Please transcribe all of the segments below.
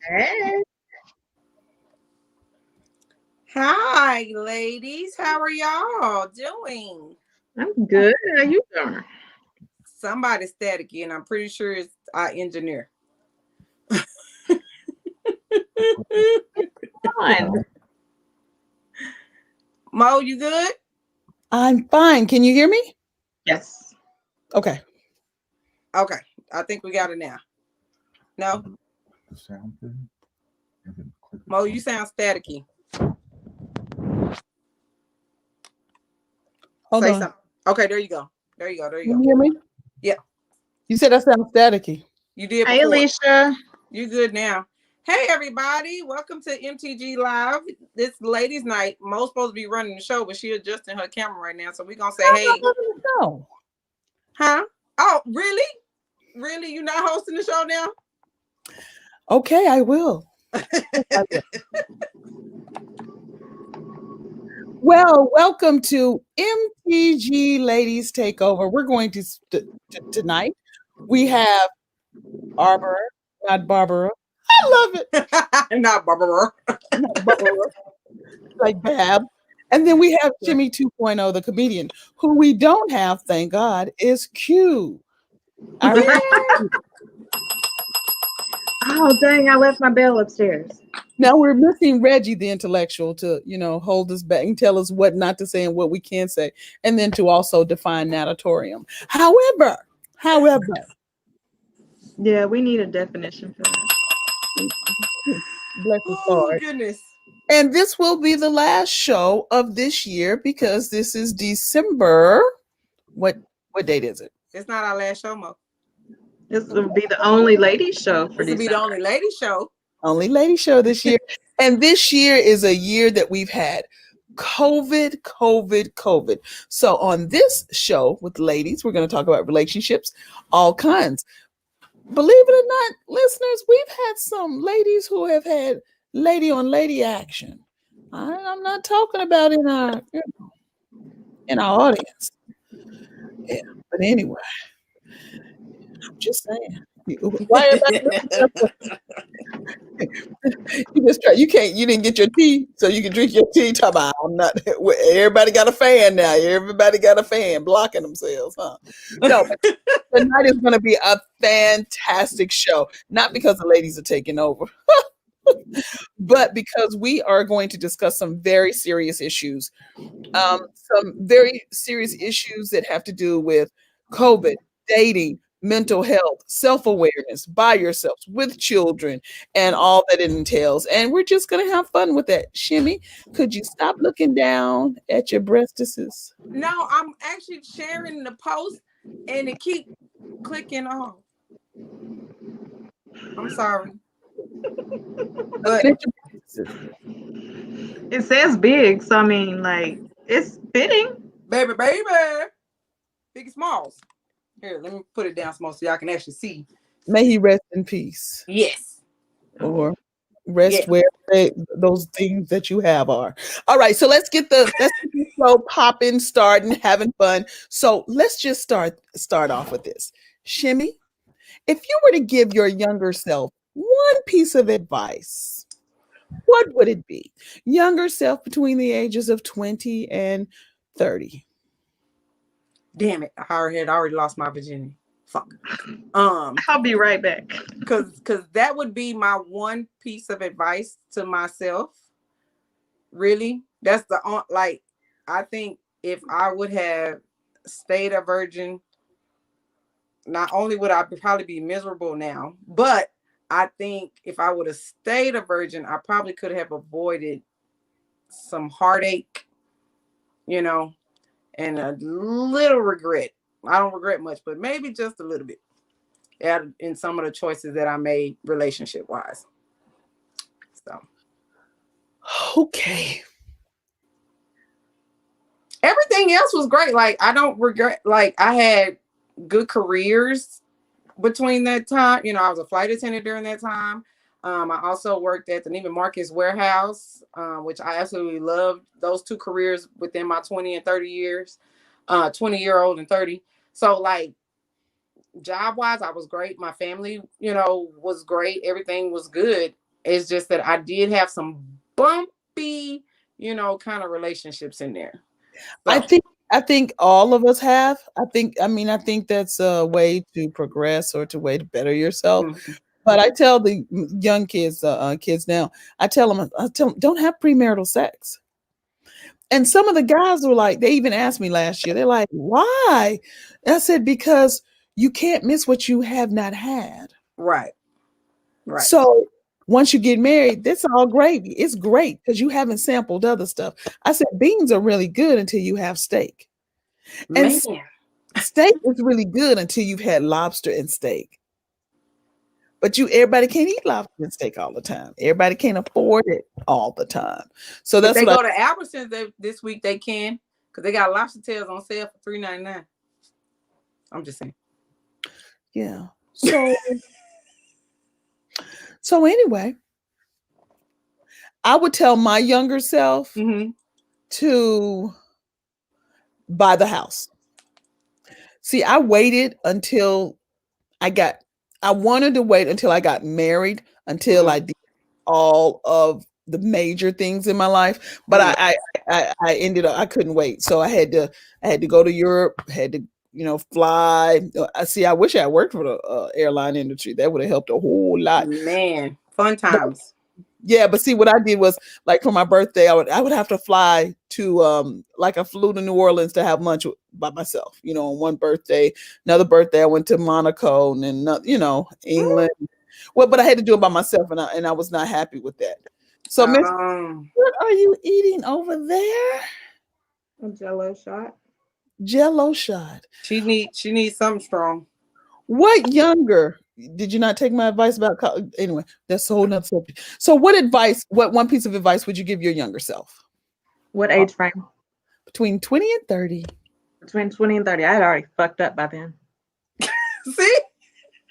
Hey, Hi, ladies. How are y'all doing? I'm good. How you doing? Somebody's staticky, and I'm pretty sure it's our engineer. Fine. Mo, you good? I'm fine. Can you hear me? Yes. Okay. Okay, I think we got it now. No, Mo, you sound staticky. Hold Say on. something. Okay, there you go. There you go. There you Can go. you hear me? Yeah, You said I sound staticky. you did Hey, before. Alicia. You good now? Hey, everybody. Welcome to MTG Live. This ladies' night. Mo's supposed to be running the show, but she adjusting her camera right now. So we're going to say, I'm not hey, letting it go. huh? Oh, really? Really? You not hosting the show now? Okay, I will. I will. Well, welcome to MTG Ladies Takeover. We're going tonight. We have Barbara, not Barbara. I love it. Not Barbara. Not Barbara, like Bab. And then we have Jimmy 2.0, the comedian, who we don't have, thank God, is Q. Our Oh, dang, I left my bell upstairs. Now we're missing Reggie, the intellectual, to hold us back and tell us what not to say and what we can say, and then to also define natatorium. However, Yeah, we need a definition for that. bless his Oh, heart. goodness. And this will be the last show of this year because this is December. What date is it? It's not our last show, Mo. This will be the only ladies show for This will be the December. only lady show. Only lady show this year. And this year is a year that we've had COVID. So on this show with ladies, we're going to talk about relationships, all kinds. Believe it or not, listeners, we've had some ladies who have had lady on lady action. I'm not talking about in our audience. Yeah, but anyway, I'm just saying. Why everybody you just try you can't you didn't get your tea so you can drink your tea. Talk about I'm not everybody got a fan now. Everybody got a fan blocking themselves, huh? No, but tonight is gonna be a fantastic show. Not because the ladies are taking over, but because we are going to discuss some very serious issues. Some very serious issues that have to do with COVID, dating, mental health, self awareness, by yourselves, with children, and all that it entails. And we're just going to have fun with that. Shimmy, could you stop looking down at your breastises? No, I'm actually sharing the post and it keep clicking off. I'm sorry. But Looking at your breastises. It says big, so I mean, like, it's fitting. baby, big smalls. Here, let me put it down small so y'all can actually see. May he rest in peace. Yes. Or rest Yes. where those things that you have are. All right, so let's get the show popping, starting, having fun. So let's just start off with this. Shimmy, if you were to give your younger self one piece of advice, what would it be? Younger self between the ages of 20 and 30. Damn it. I had already lost my virginity. Fuck. Um, I'll be right back. cause that would be my one piece of advice to myself. Really. That's like I think if I would have stayed a virgin, not only would I probably be miserable now, but I think if I would have stayed a virgin, I probably could have avoided some heartache, you know, and a little regret. I don't regret much, but maybe just a little bit in some of the choices that I made relationship wise. So Okay. everything else was great. Like I don't regret. Like I had good careers between that time. You know, I was a flight attendant during that time. I also worked at the Neiman Marcus warehouse, which I absolutely loved. Those two careers within my 20 and 30 years, 20-year-old and 30. So like job wise, I was great. My family, was great. Everything was good. It's just that I did have some bumpy, kind of relationships in there. So, I think all of us have. I think that's a way to progress or to way to better yourself. mhm. But I tell the young kids, kids now, I tell them, don't have premarital sex. And some of the guys were like, they even asked me last year, they're like, why? And I said, because you can't miss what you have not had. Right. Right. So once you get married, that's all gravy. It's great because you haven't sampled other stuff. I said, beans are really good until you have steak. And Man. steak is really good until you've had lobster and steak. But everybody can't eat lobster and steak all the time. Everybody can't afford it all the time. So If that's they what go to Albertsons this week, they can, because they got lobster tails on sale for $3.99. I'm just saying. Yeah. So anyway, I would tell my younger self Mm-hmm. to buy the house. See, I wanted to wait until I got married, until Mm-hmm. I did all of the major things in my life. But Mm-hmm. I ended up, I couldn't wait. So I had to go to Europe, had to, fly. I see, I wish I had worked for the airline industry. That would have helped a whole lot. Man, fun But times. yeah, but see, what I did was, like, for my birthday, I would have to fly to like, I flew to New Orleans to have lunch by myself. On one birthday, another birthday I went to Monaco, and then England. Well, but I had to do it by myself, and I was not happy with that. So, Miss, Um, what are you eating over there? A Jello shot. Jello shot. she needs something strong. What younger? Did you not take my advice about anyway? That's a whole nother subject. So, what one piece of advice would you give your younger self What age frame? between 20 and 30? Between 20 and 30. I had already fucked up by then. See?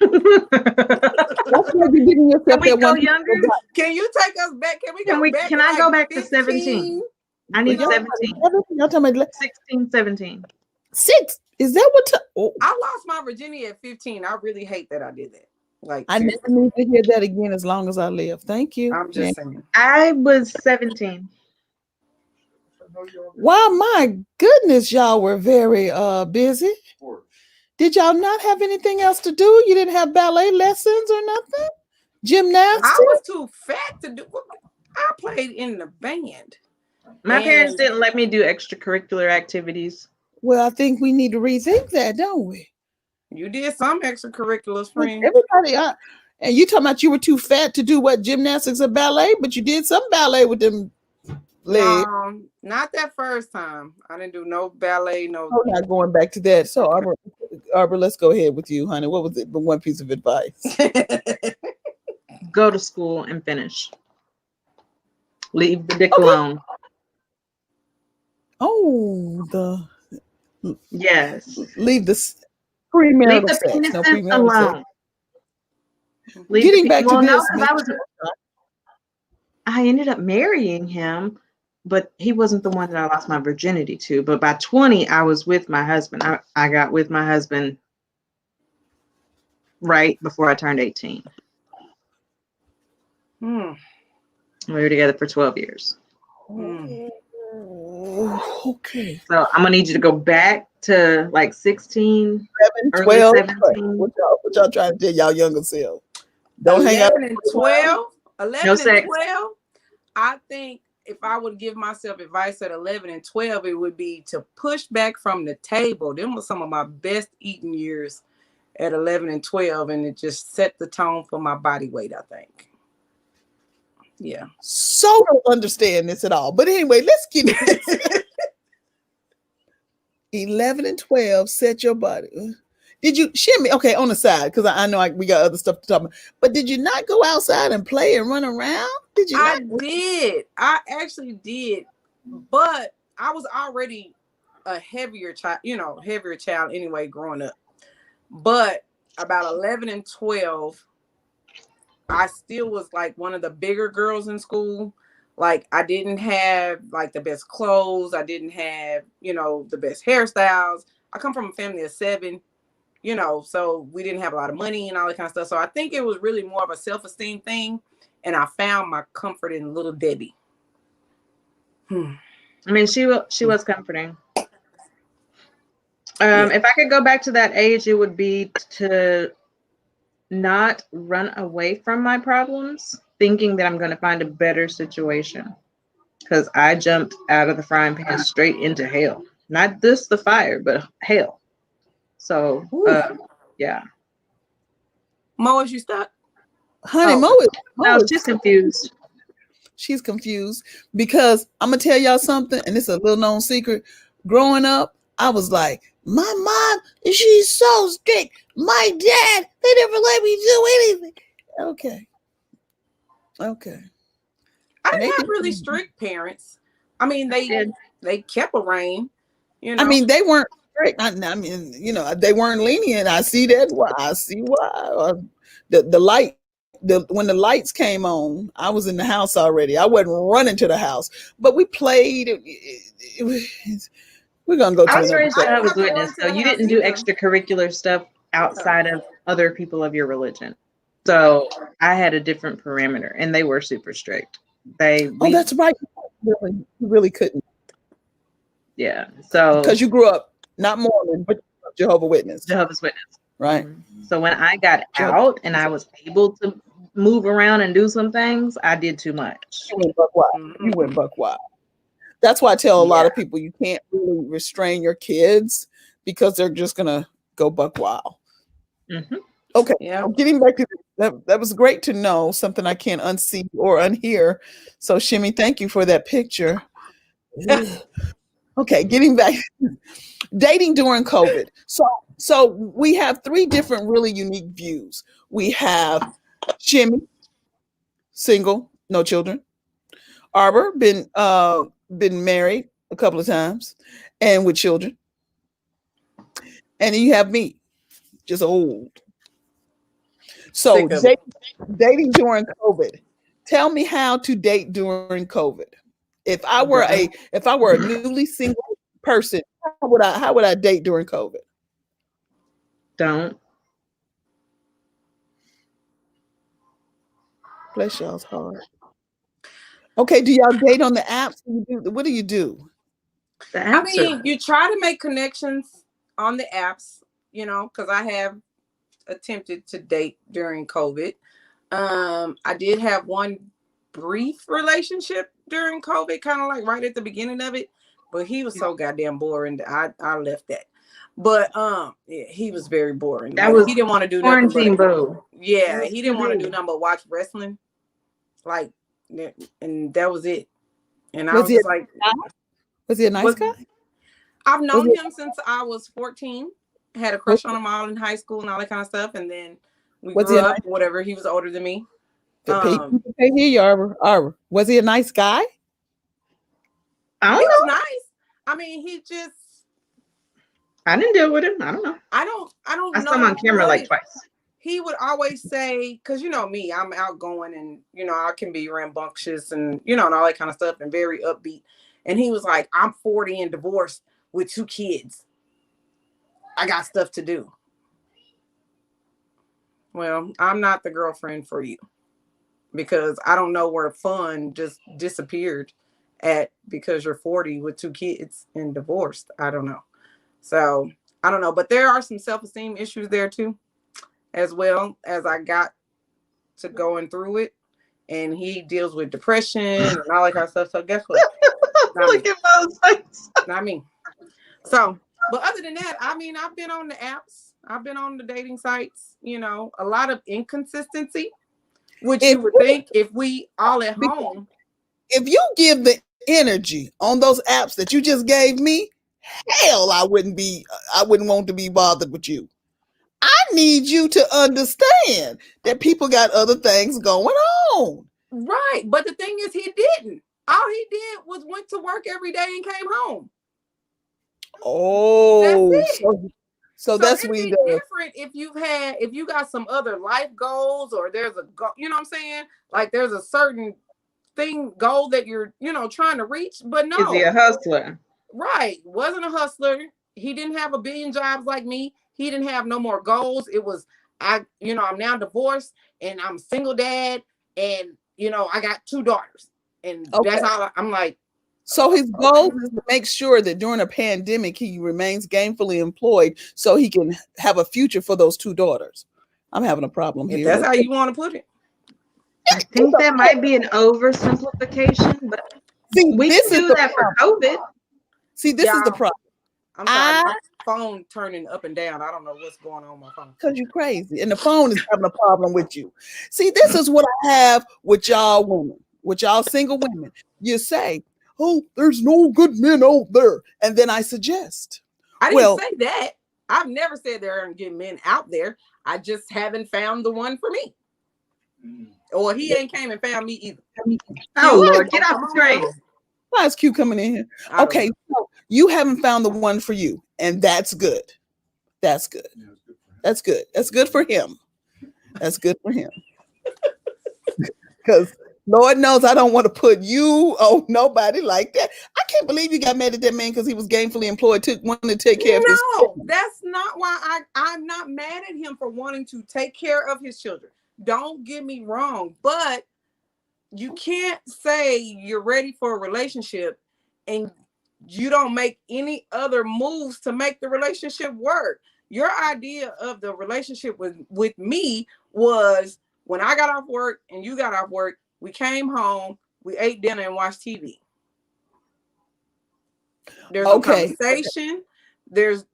That's why you're giving yourself Can we that go one. younger? Can you take us back? Can we go back? Can to I go like back to 15? 17? I need Y'all 17. y'all talking about 16, 17. 6? Is that what? I lost my virginity at 15. I really hate that I did that. Like, I never seriously. need to hear that again as long as I live. Thank you. I'm Yeah. just saying. I was 17. Wow, my goodness, y'all were very busy. Did y'all not have anything else to do? You didn't have ballet lessons or nothing? Gymnastics? I was too fat to do. I played in the band. My parents And didn't let me do extracurricular activities. Well, I think we need to rethink that, don't we? you did some extracurriculars, With friend. everybody, and you talking about you were too fat to do what, gymnastics or ballet, but you did some ballet with them legs. No, not that first time. I didn't do no ballet, no. I'm not going back to that. So, Arbor, let's go ahead with you, honey. What was it? The one piece of advice? Go to school and finish. Leave the dick Okay. alone. Oh, Yes. leave the Leave premarital the sex. No penises premarital sex. alone. Leave Getting the, back to well, no, this, because I ended up marrying him, but he wasn't the one that I lost my virginity to. But by 20, I was with my husband. I got with my husband right before I turned 18. Hmm. We were together for 12 years. Okay. So I'm gonna need you to go back to like 16, 7, early 12. 17. What y'all trying to tell y'all younger self? Don't hang out. 11 and 12. 11 No and sex. 12. I think if I would give myself advice at 11 and 12, it would be to push back from the table. Them were some of my best eating years at 11 and 12, and it just set the tone for my body weight, I think. Yeah. So don't understand this at all. But anyway, let's get it. 11 and 12, set your body. Did you shimmy? Okay, on the side, because I know we got other stuff to talk about. But did you not go outside and play and run around? Did you? I did. I actually did. But I was already a heavier child anyway growing up. But about 11 and 12, I still was like one of the bigger girls in school. Like, I didn't have like the best clothes. I didn't have, the best hairstyles. I come from a family of 7, so we didn't have a lot of money and all that kind of stuff. So I think it was really more of a self-esteem thing. and I found my comfort in Little Debbie. I mean, she was comforting. If I could go back to that age, it would be to not run away from my problems, thinking that I'm going to find a better situation. Because I jumped out of the frying pan straight into hell. Not just the fire, but hell. So, yeah. Mo, is you stuck? Honey, No, she's confused. She's confused because I'm gonna tell y'all something, and it's a little known secret. Growing up, I was like, my mom, she's so strict. My dad, they never let me do anything. Okay. I didn't have really strict parents. I mean, they kept a rein. You know, I mean, they weren't strict. I mean, you know, they weren't lenient. I see that. I see why. The light. When the lights came on, I was in the house already. I wasn't running to the house, but we played. We're gonna go to I was another raised Jehovah's Witness, so you didn't do extracurricular stuff outside of other people of your religion. So I had a different parameter, and they were super strict. That's right. You really couldn't. Yeah. So because you grew up not Mormon, but Jehovah's Witness. Right. So when I got out and I was able to move around and do some things, I did too much. You went buck wild. That's why I tell a lot of people you can't really restrain your kids because they're just gonna go buck wild. Mm-hmm. Okay. Yeah. Getting back to that was great to know, something I can't unsee or unhear. So Shimmy, thank you for that picture. Okay, getting back, dating during COVID. So we have three different really unique views. We have Shimmy, single, no children. Arbor, been married a couple of times and with children. And then you have me, just old. So dating during COVID. Tell me how to date during COVID. If I were a newly single person, how would I date during COVID? Don't. Bless y'all's heart. Okay, do y'all date on the apps? What do you do? I mean, you try to make connections on the apps, you know, because I have attempted to date during COVID. I did have one brief relationship during COVID, kind of like right at the beginning of it, but he was so goddamn boring that I left that. But he was very boring. He didn't want to do nothing but, he didn't want to do nothing but watch wrestling. Like, and that was it. And I was like, was he a nice guy? I've known him since I was 14. Had a crush on him all in high school and all that kind of stuff. And then we grew up, whatever. He was older than me. Arbor. Was he a nice guy? I don't know. He was nice. I mean, he just. I didn't deal with him. I don't know. I don't know. I saw him on camera like twice. He would always say, because you know me, I'm outgoing and you know I can be rambunctious and you know and all that kind of stuff and very upbeat. And he was like, "I'm 40 and divorced with 2 kids. I got stuff to do." Well, I'm not the girlfriend for you because I don't know where fun just disappeared at because you're 40 with 2 kids and divorced. I don't know. So I don't know, but there are some self-esteem issues there too, as well as I got to going through it. And he deals with depression and all that kind of stuff. So guess what? Look at those things. Not me. So, but other than that, I mean, I've been on the apps. I've been on the dating sites, you know, a lot of inconsistency, which you would think if we all at home. If you give the energy on those apps that you just gave me, hell, I wouldn't want to be bothered with you. I need you to understand that people got other things going on. Right. But the thing is, he didn't. All he did was went to work every day and came home. Oh, that's it. So that's it'd be different if you got some other life goals or there's a goal, you know what I'm saying? Like there's a certain goal that you're, you know, trying to reach, but no. Is he a hustler? Right. Wasn't a hustler. He didn't have a billion jobs like me. He didn't have no more goals. It was, I'm now divorced and I'm a single dad and I got 2 daughters, and that's all I'm like. So his goal is to make sure that during a pandemic he remains gainfully employed so he can have a future for those 2 daughters. I'm having a problem If here. that's how you want to put it. I think that might be an oversimplification, but we can do that for COVID. See, this is the problem. I'm sorry, my phone turning up and down. I don't know what's going on with my phone. Because you're crazy, and the phone is having a problem with you. See, this is what I have with y'all women, with y'all single women. You say, "Oh, there's no good men out there," and then I suggest. I didn't say that. I've never said there aren't good men out there. I just haven't found the one for me. Or he ain't came and found me either. Oh Lord, get off the train. Why is Q coming in here? Okay, so you haven't found the one for you, and that's good. That's good. That's good. That's good for him. That's good for him. Because Lord knows I don't want to put you on nobody like that. I can't believe you got mad at that man because he was gainfully employed, wanting to take care of his children. No, that's not why I'm not mad at him for wanting to take care of his children. Don't get me wrong, but you can't say you're ready for a relationship and you don't make any other moves to make the relationship work. Your idea of the relationship with me was when I got off work and you got off work, we came home, we ate dinner and watched TV. There's no conversation. There's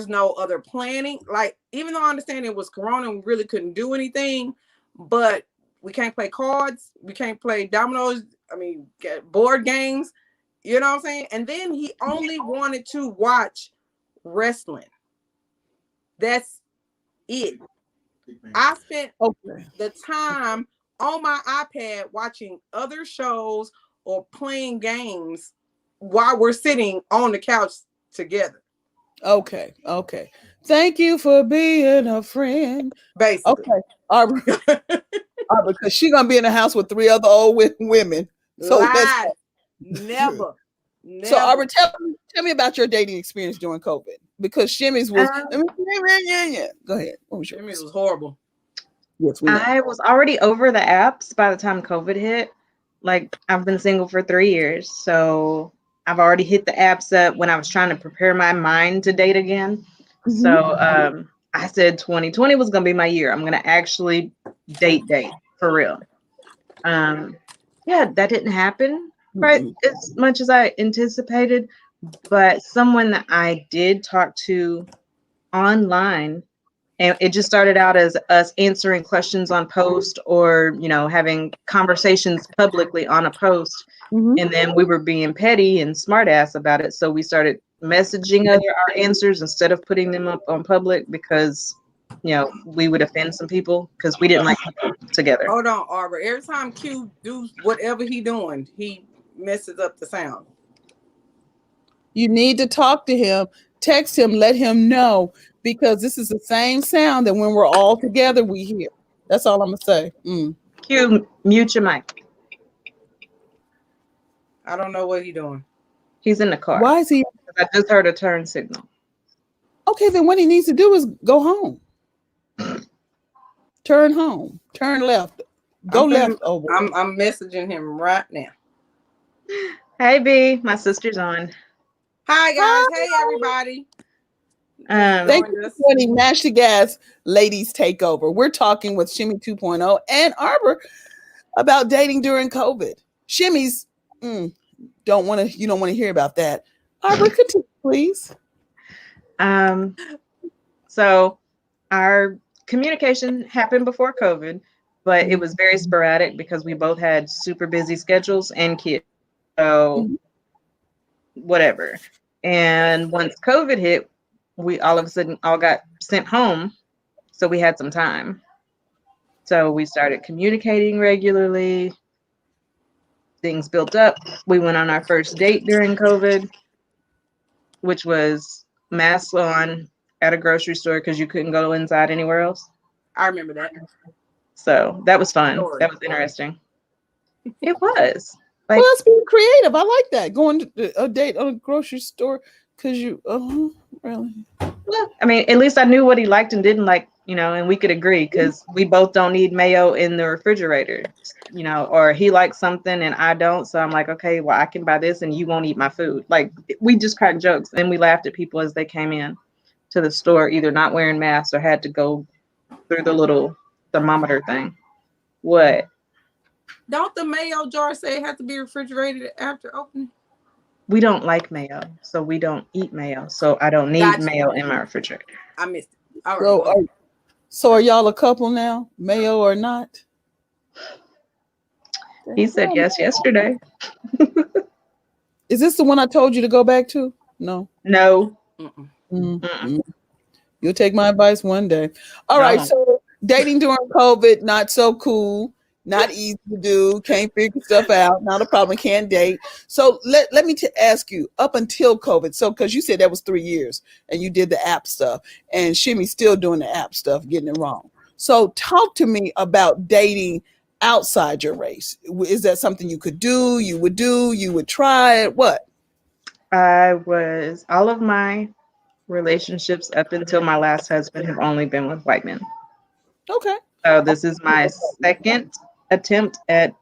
no other planning. Like, even though I understand it was Corona and we really couldn't do anything, but we can't play cards. We can't play dominoes. I mean, board games. You know what I'm saying? And then he only wanted to watch wrestling. That's it. I spent the time on my iPad watching other shows or playing games while we're sitting on the couch together. Okay. Thank you for being a friend. Basically. Okay. Arbor, because she's gonna be in the house with 3 other old women. So never. So Arbor, tell me about your dating experience during COVID. Because Shimmy's was go ahead. What was yours? Shimmy's was horrible. Yes, I was already over the apps by the time COVID hit. Like, I've been single for 3 years, so I've already hit the apps up when I was trying to prepare my mind to date again. Mm-hmm. So I said 2020 was gonna be my year. I'm gonna actually date for real. Yeah, that didn't happen quite as much as I anticipated, but someone that I did talk to online, and it just started out as us answering questions on post or, having conversations publicly on a post. Mm-hmm. And then we were being petty and smart ass about it. So we started messaging our answers instead of putting them up on public because, we would offend some people because we didn't like people together. Hold on, Arbor. Every time Q do whatever he doing, he messes up the sound. You need to talk to him, text him, let him know, because this is the same sound that when we're all together, we hear. That's all I'm going to say. Q, mute your mic. I don't know what he's doing. He's in the car. Why is he? I just heard a turn signal. Okay, then what he needs to do is go home. Turn home. Turn left. Go left over. I'm messaging him right now. Hey, B. My sister's on. Hi, guys. Hey, everybody. Thank you for joining Mash the Gas Ladies Takeover. We're talking with Shimmy 2.0 and Arbor about dating during COVID. Shimmy's you don't want to hear about that. Arbor, continue, please. So our communication happened before COVID, but it was very sporadic because we both had super busy schedules and kids. So whatever. And once COVID hit, we all of a sudden all got sent home. So we had some time. So we started communicating regularly. Things built up. We went on our first date during COVID, which was masks on at a grocery store because you couldn't go inside anywhere else. I remember that. So that was fun. That was interesting. It was. Well, that's being creative. I like that. Going to a date on a grocery store because you, really. Well, I mean, at least I knew what he liked and didn't like and we could agree because we both don't need mayo in the refrigerator, or he likes something and I don't. So I'm like, okay, well, I can buy this and you won't eat my food. Like, we just cracked jokes and we laughed at people as they came in to the store, either not wearing masks or had to go through the little thermometer thing. What? Don't the mayo jar say it has to be refrigerated after opening? We don't like mayo, so we don't eat mayo. So I don't need Gotcha. mayo in my refrigerator. I missed it. All right. So are y'all a couple now, mayo or not? He said yes yesterday. Is this the one I told you to go back to? No. No. You'll take my advice one day. All right. So dating during COVID, not so cool. Not easy to do, can't figure stuff out, not a problem, can't date. So let me ask you, up until COVID, so because you said that was 3 years and you did the app stuff, and Shimmy's still doing the app stuff, getting it wrong. So talk to me about dating outside your race. Is that something you could do, you would try it? What? All of my relationships up until my last husband have only been with white men. Okay. So this is my second attempt at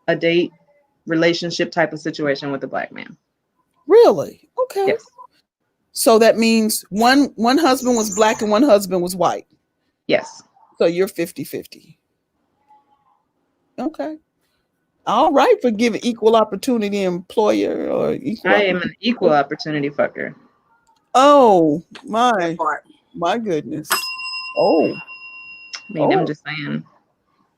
a date relationship type of situation with a black man. Really? Okay. Yes. So that means one husband was black and one husband was white. Yes. So you're 50-50. Okay. All right, for giving equal opportunity employer or equal. I am an equal opportunity fucker. Oh my goodness. Oh. I'm just saying.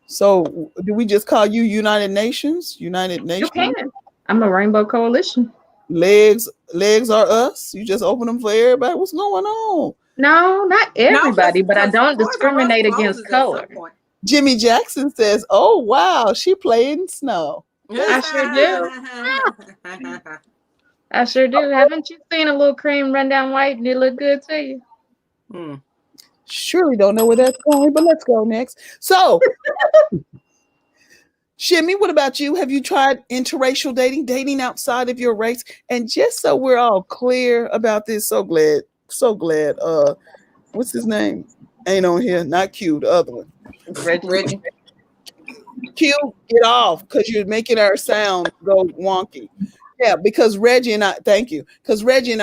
So do we just call you United Nations? United Nations? You can. I'm a Rainbow Coalition. Legs are us. You just open them for everybody. What's going on? No, not everybody, but I don't discriminate against color. Jimmy Jackson says, "Oh wow, she played in snow." I sure do. I sure do. Haven't you seen a little cream run down white and it look good to you? Surely don't know where that's going, but let's go next. So, Shimmy, what about you? Have you tried interracial dating outside of your race? And just so we're all clear about this, so glad. What's his name? Ain't on here. Not Q, the other one. Reggie. Q, get off, because you're making our sound go wonky. Yeah, because Reggie and I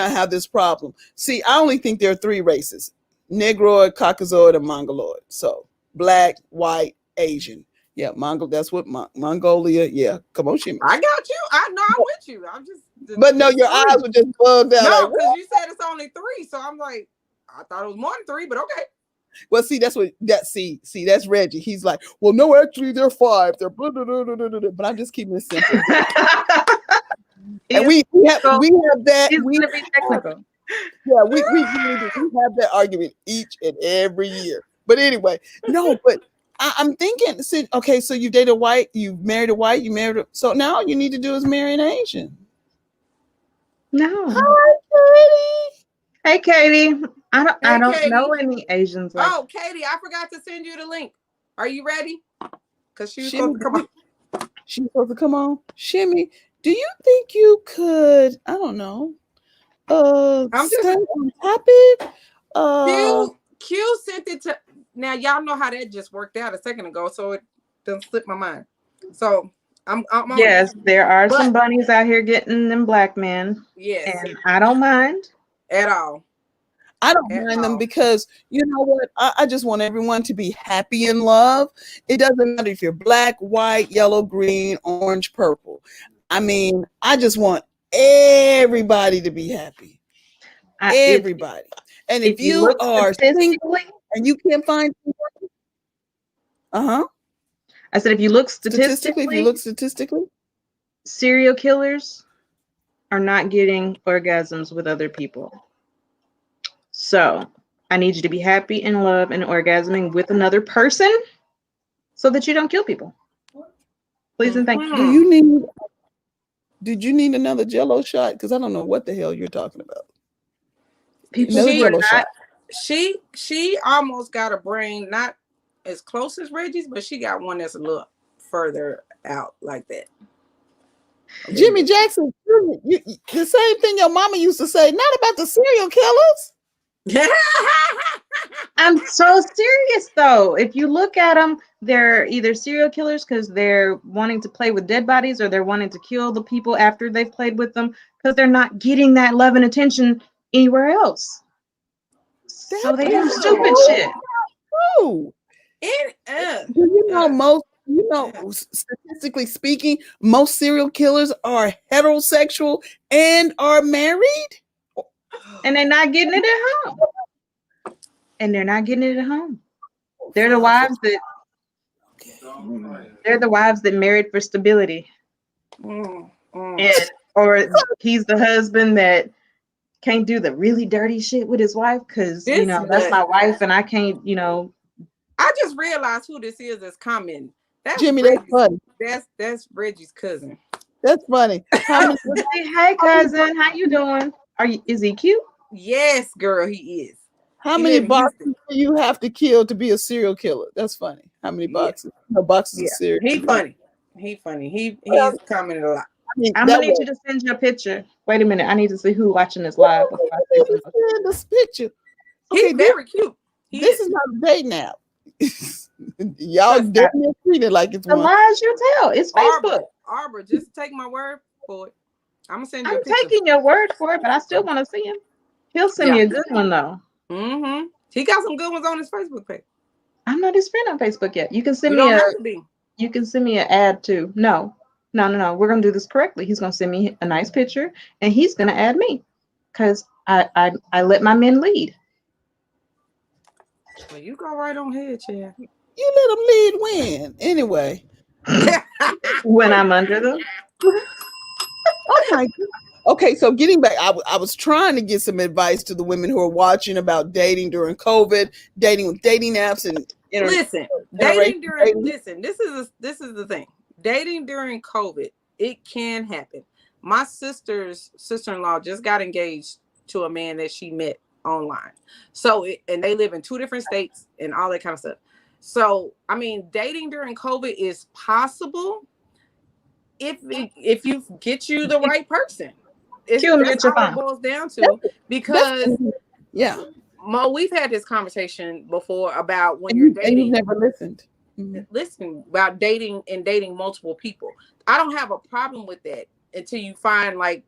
have this problem. See, I only think there are 3 races: Negroid, Caucasoid, and Mongoloid. So black, white, Asian. Yeah, that's what Mongolia. Yeah, come on, Shimmy. I got you. I'm with you. I'm just. But no, your eyes were just bugged out. No, because you said it's only 3, so I'm like, I thought it was more than 3, but okay. Well, see, that's Reggie. He's like, well, no, actually, they're 5. They're blah, blah, blah, blah, blah, blah. But I'm just keeping it simple. And we have that. He's gonna be technical. Yeah, we have that argument each and every year. But anyway, no, but I'm thinking, okay, so you dated a white, you married a white, so now all you need to do is marry an Asian. No. Hi, Katie. Hey, Katie. I don't Katie. know any Asians. Oh, Katie, I forgot to send you the link. Are you ready? Because she's supposed to come on. She's supposed to come on. Shimmy, do you think you could, I don't know, I'm stay just on topic? Q sent it to, now y'all know how that just worked out a second ago, so it doesn't slip my mind. So I'm on yes, there are some bunnies out here getting them black men. Yes. And I don't mind. At all. I don't mind them because, you know what? I just want everyone to be happy in love. It doesn't matter if you're black, white, yellow, green, orange, purple. I mean, I just want everybody to be happy. Everybody. And if you are single and you can't find I said, if you look statistically, serial killers are not getting orgasms with other people. So I need you to be happy in love and orgasming with another person so that you don't kill people. Please and thank you. Did you need another Jello shot? Because I don't know what the hell you're talking about. She almost got a brain not as close as Reggie's, but she got one that's a little further out like that. Jimmy Jackson, the same thing your mama used to say, not about the serial killers. I'm so serious though. If you look at them, they're either serial killers because they're wanting to play with dead bodies, or they're wanting to kill the people after they've played with them because they're not getting that love and attention anywhere else. So That they do is stupid so shit. true. It, Do you know uh, most, statistically speaking, most serial killers are heterosexual and are married? And they're not getting it at home. And they're not getting it at home. They're the wives that they're the wives that married for stability. mm, mm. And or he's the husband that can't do the really dirty shit with his wife because This that's nut. my wife and I can't, I just realized who this is that's commenting. That's Jimmy, that's Reggie's. funny. That's Reggie's cousin. That's funny. How many, hey cousin, how you doing? Is he cute? Yes, girl, he is. how He many live in boxes Houston. do you have to kill to be a serial killer? That's funny. How many Yeah. boxes? No boxes Yeah, of serial he killers. funny. He funny. He's commented a lot. I mean, I'm that gonna need was, you to send your picture. Wait a minute, I need to see who watching this live before I say something. send this picture. He's Okay, very cute. this is not a date now. Y'all Just damn near treat it like it's The one. lies you tell. It's Facebook. Arbor, just take my word for it. I'm gonna send you I'm a picture. taking your word for it, but I still want to see him. He'll send me a good one though. Mm-hmm. He got some good ones on his Facebook page. I'm not his friend on Facebook yet. You can send You me don't a have to be. you can send me an ad too. No. We're gonna do this correctly. He's gonna send me a nice picture and he's gonna add me. Cause I let my men lead. Well, you go right on ahead, Chad. You let them lead win. Anyway. When I'm under them. Oh my God. Okay, so getting back, I was trying to get some advice to the women who are watching about dating during COVID, dating with dating apps and Listen, dating during listen, this is the thing. Dating during COVID, it can happen. My sister's sister-in-law just got engaged to a man that she met online. So and they live in 2 different states and all that kind of stuff. So, I mean, dating during COVID is possible if you get you the right person. That's all it boils down to, because Mo, we've had this conversation before about when you're dating. And you've never listened. Listen, about dating and dating multiple people. I don't have a problem with that until you find like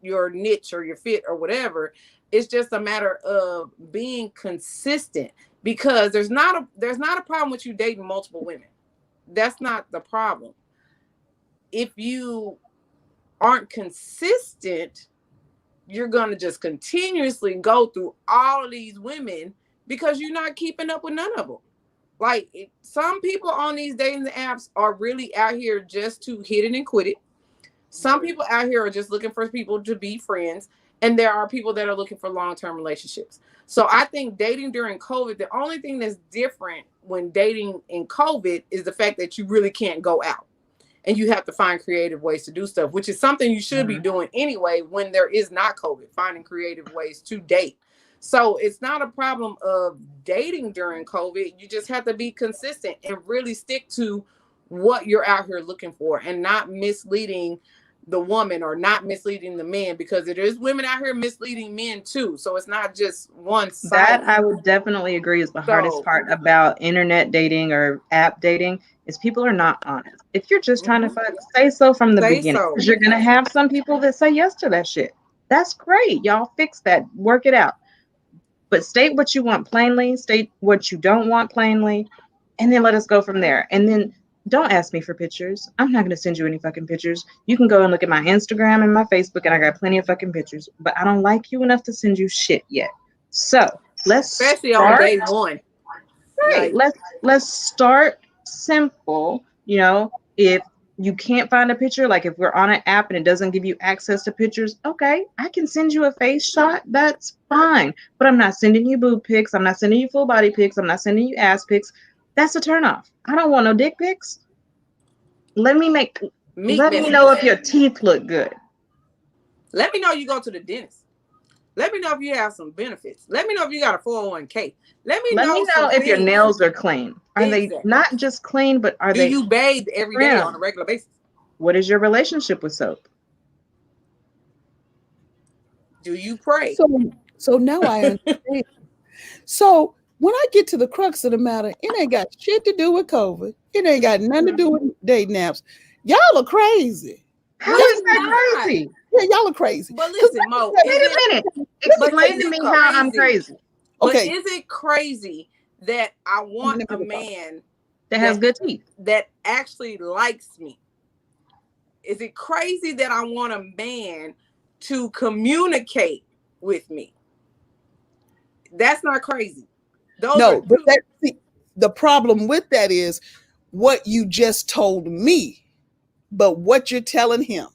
your niche or your fit or whatever. It's just a matter of being consistent, because there's not a problem with you dating multiple women. That's not the problem. If you aren't consistent, you're going to just continuously go through all of these women because you're not keeping up with none of them. Like, some people on these dating apps are really out here just to hit it and quit it. Some people out here are just looking for people to be friends. And there are people that are looking for long-term relationships. So I think dating during COVID, the only thing that's different when dating in COVID is the fact that you really can't go out. And you have to find creative ways to do stuff, which is something you should be doing anyway when there is not COVID, finding creative ways to date. So it's not a problem of dating during COVID. You just have to be consistent and really stick to what you're out here looking for, and not misleading the woman or not misleading the man, because there is women out here misleading men too. So it's not just one side. That I would definitely agree is the hardest part about internet dating or app dating is people are not honest. If you're just trying to fuck, say so from the beginning. Because you're gonna have some people that say yes to that shit. That's great. Y'all fix that. Work it out. But state what you want plainly, state what you don't want plainly, and then let us go from there. And then don't ask me for pictures. I'm not going to send you any fucking pictures. You can go and look at my Instagram and my Facebook, and I got plenty of fucking pictures. But I don't like you enough to send you shit yet. So especially on day one. Right. Let's start simple. If you can't find a picture, like if we're on an app and it doesn't give you access to pictures, okay, I can send you a face shot. That's fine. But I'm not sending you boob pics. I'm not sending you full body pics. I'm not sending you ass pics. That's a turnoff. I don't want no dick pics. Let me know if your teeth look good. Let me know you go to the dentist. Let me know if you have some benefits. Let me know if you got a 401k. Let me know if your nails are clean. Are they not just clean, but are they? Do you bathe every day on a regular basis? What is your relationship with soap? Do you pray? So now I understand. So when I get to the crux of the matter, it ain't got shit to do with COVID. It ain't got nothing to do with dating apps. Y'all are crazy. How No, Y'all, is it's that not. crazy? yeah, y'all are crazy. But 'Cause listen, Mo, let me is Wait it? a minute. let me Explain Is to it me how I'm crazy? crazy. But okay. is it crazy that I want Let a me talk. man That has that good teeth. actually likes me? Is it crazy that I want a man to communicate with me? That's not crazy. Those are No, but two. see, the problem with that is what you just told me, but what you're telling him.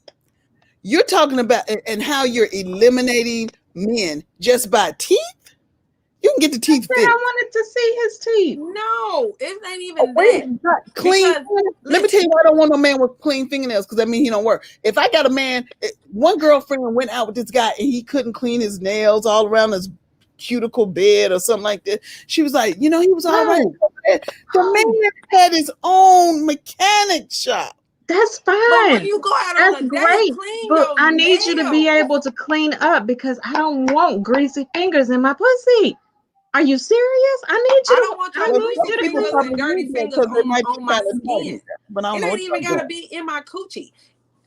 You're talking about and how you're eliminating men just by teeth. You can get the I teeth said I fixed. wanted to see his teeth. No, it ain't Oh, even wait a that. minute, not clean. Because Let me tell listen, you why I don't want no man with clean fingernails because that means he don't work. If I got a man, one girlfriend went out with this guy and he couldn't clean his nails all around his cuticle bed or something like that. She was like, he was all right. No. The Oh, man had his own mechanic shop. that's but when fine. you go out on That's a date, great. clean But your I need you to be nails. able to clean up because I don't want greasy fingers in my pussy. Are you serious? I don't want I your Well, need some greasy you to people fingers clean. and probably dirty use that fingers because they might be on my kind of skin. tight. But I don't It know ain't what even y'all gotta doing. be in my coochie.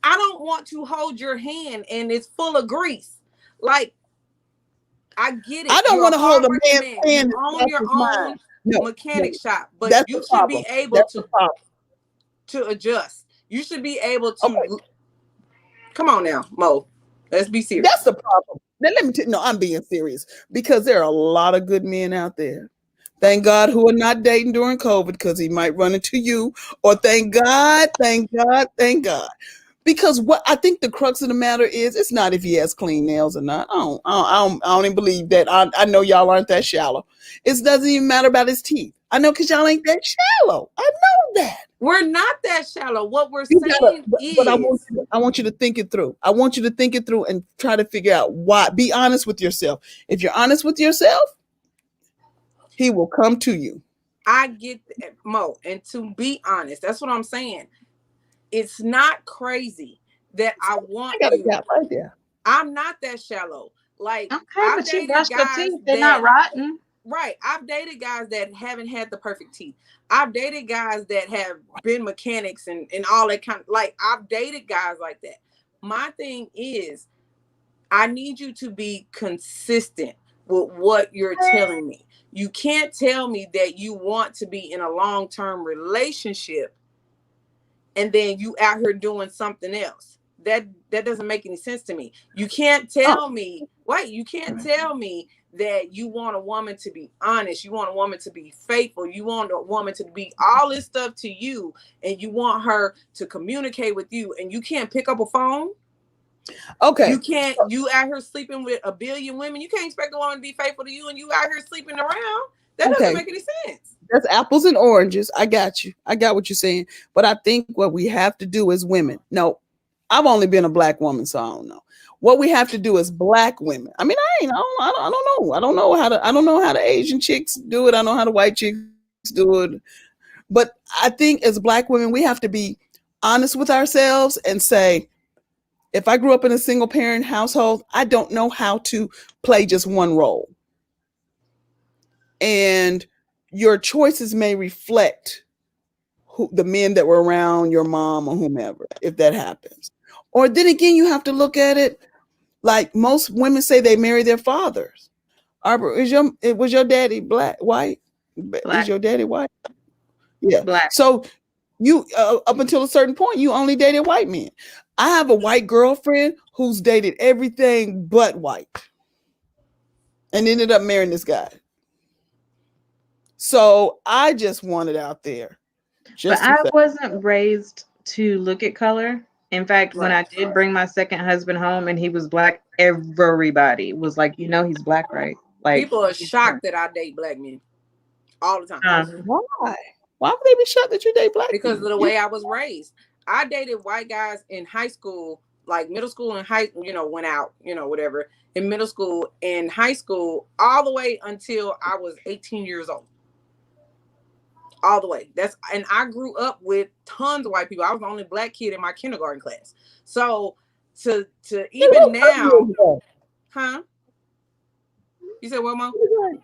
I don't want to hold your hand and it's full of grease. Like, I get I it. don't You're a want to hold a hardworking man's man. You hand as own fast your as mine. own No, mechanic no, shop, but that's the you should be problem. able That's the problem. to adjust. You should be able Okay, to come on now, Mo. Let's be that's serious. the problem. Now, let me tell you, no, I'm being serious because there are a lot of good men out there. Thank God who are not dating during COVID because he might run into you. Or thank God, thank God, thank God. Because what I think the crux of the matter is, it's not if he has clean nails or not. I don't even believe that. I know y'all aren't that shallow. It doesn't even matter about his teeth. I know because y'all ain't that shallow. I know that. We're not that shallow. What we're You gotta, saying but is I want you to think it through. I want you to think it through and try to figure out why. Be honest with yourself. If you're honest with yourself, he will come to you. I get Mo, and to be honest, that's what I'm saying. It's not crazy that I I want got a you. gap right there. I'm not that shallow. Like, Okay, I've but you dated brushed your guys teeth. They're not that rotten. right. I've dated guys that haven't had the perfect teeth. I've dated guys that have been mechanics and all that kind of like I've dated guys like that. My thing is I need you to be consistent with what you're telling me. You can't tell me that you want to be in a long-term relationship and then you out here doing something else. That doesn't make any sense to me. You can't Oh, tell me, wait, you can't tell me that you want a woman to be honest, you want a woman to be faithful, you want a woman to be all this stuff to you, and you want her to communicate with you, and you can't pick up a phone. You okay. can't, you out here sleeping with a billion women. You can't expect a woman to be faithful to you and you out here sleeping around. That doesn't Okay. make any sense. That's apples and oranges. I got you. I got what you're saying. But I think what we have to do as women, no, I've only been a black woman, so I don't know. What we have to do as black women. I mean, I don't know. I don't know how the Asian chicks do it. I know how the white chicks do it. But I think as black women, we have to be honest with ourselves and say, if I grew up in a single parent household, I don't know how to play just one role. And your choices may reflect the men that were around your mom or whomever, if that happens. Or then again, you have to look at it like most women say they marry their fathers. Arbor, was your daddy black, white? Is Black, your daddy white? Yeah. black. So you up until a certain point, you only dated white men. I have a white girlfriend who's dated everything but white and ended up marrying this guy. So I just want it out there, But just to I say. wasn't raised to look at color. In fact, when Right. I did bring my second husband home and he was black, everybody was like, he's black, right? Like, People are he's shocked turned. that I date black men all the time Why? Why would they be shocked that you date black because of men? the way I was raised. I dated white guys in high school, like middle school and went out, whatever, in middle school and high school, all the way until I was 18 years old. All the way. And I grew up with tons of white people. I was the only black kid in my kindergarten class. So to even Years now, ago. huh? You said what, Mom?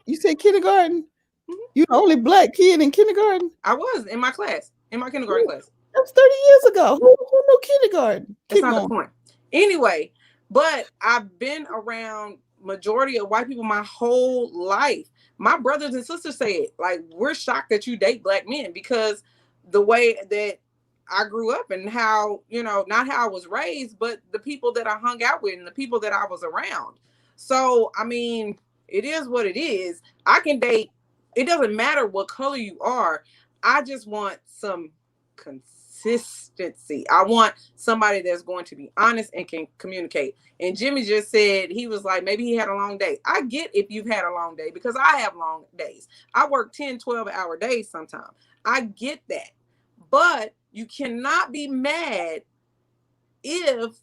You said kindergarten? You the only black kid in kindergarten? I was in my class, in my kindergarten class. That was 30 years ago. Who knew kindergarten? That's Keep not going. the point. Anyway, but I've been around majority of white people my whole life. My brothers and sisters say it. Like, we're shocked that you date black men because the way that I grew up and how, not how I was raised, but the people that I hung out with and the people that I was around. So, I mean, it is what it is. I can date. It doesn't matter what color you are. I just want some consistency. I want somebody that's going to be honest and can communicate. And Jimmy just said, he was like, maybe he had a long day. I get if you've had a long day because I have long days. I work 10, 12-hour days sometimes. I get that. But you cannot be mad if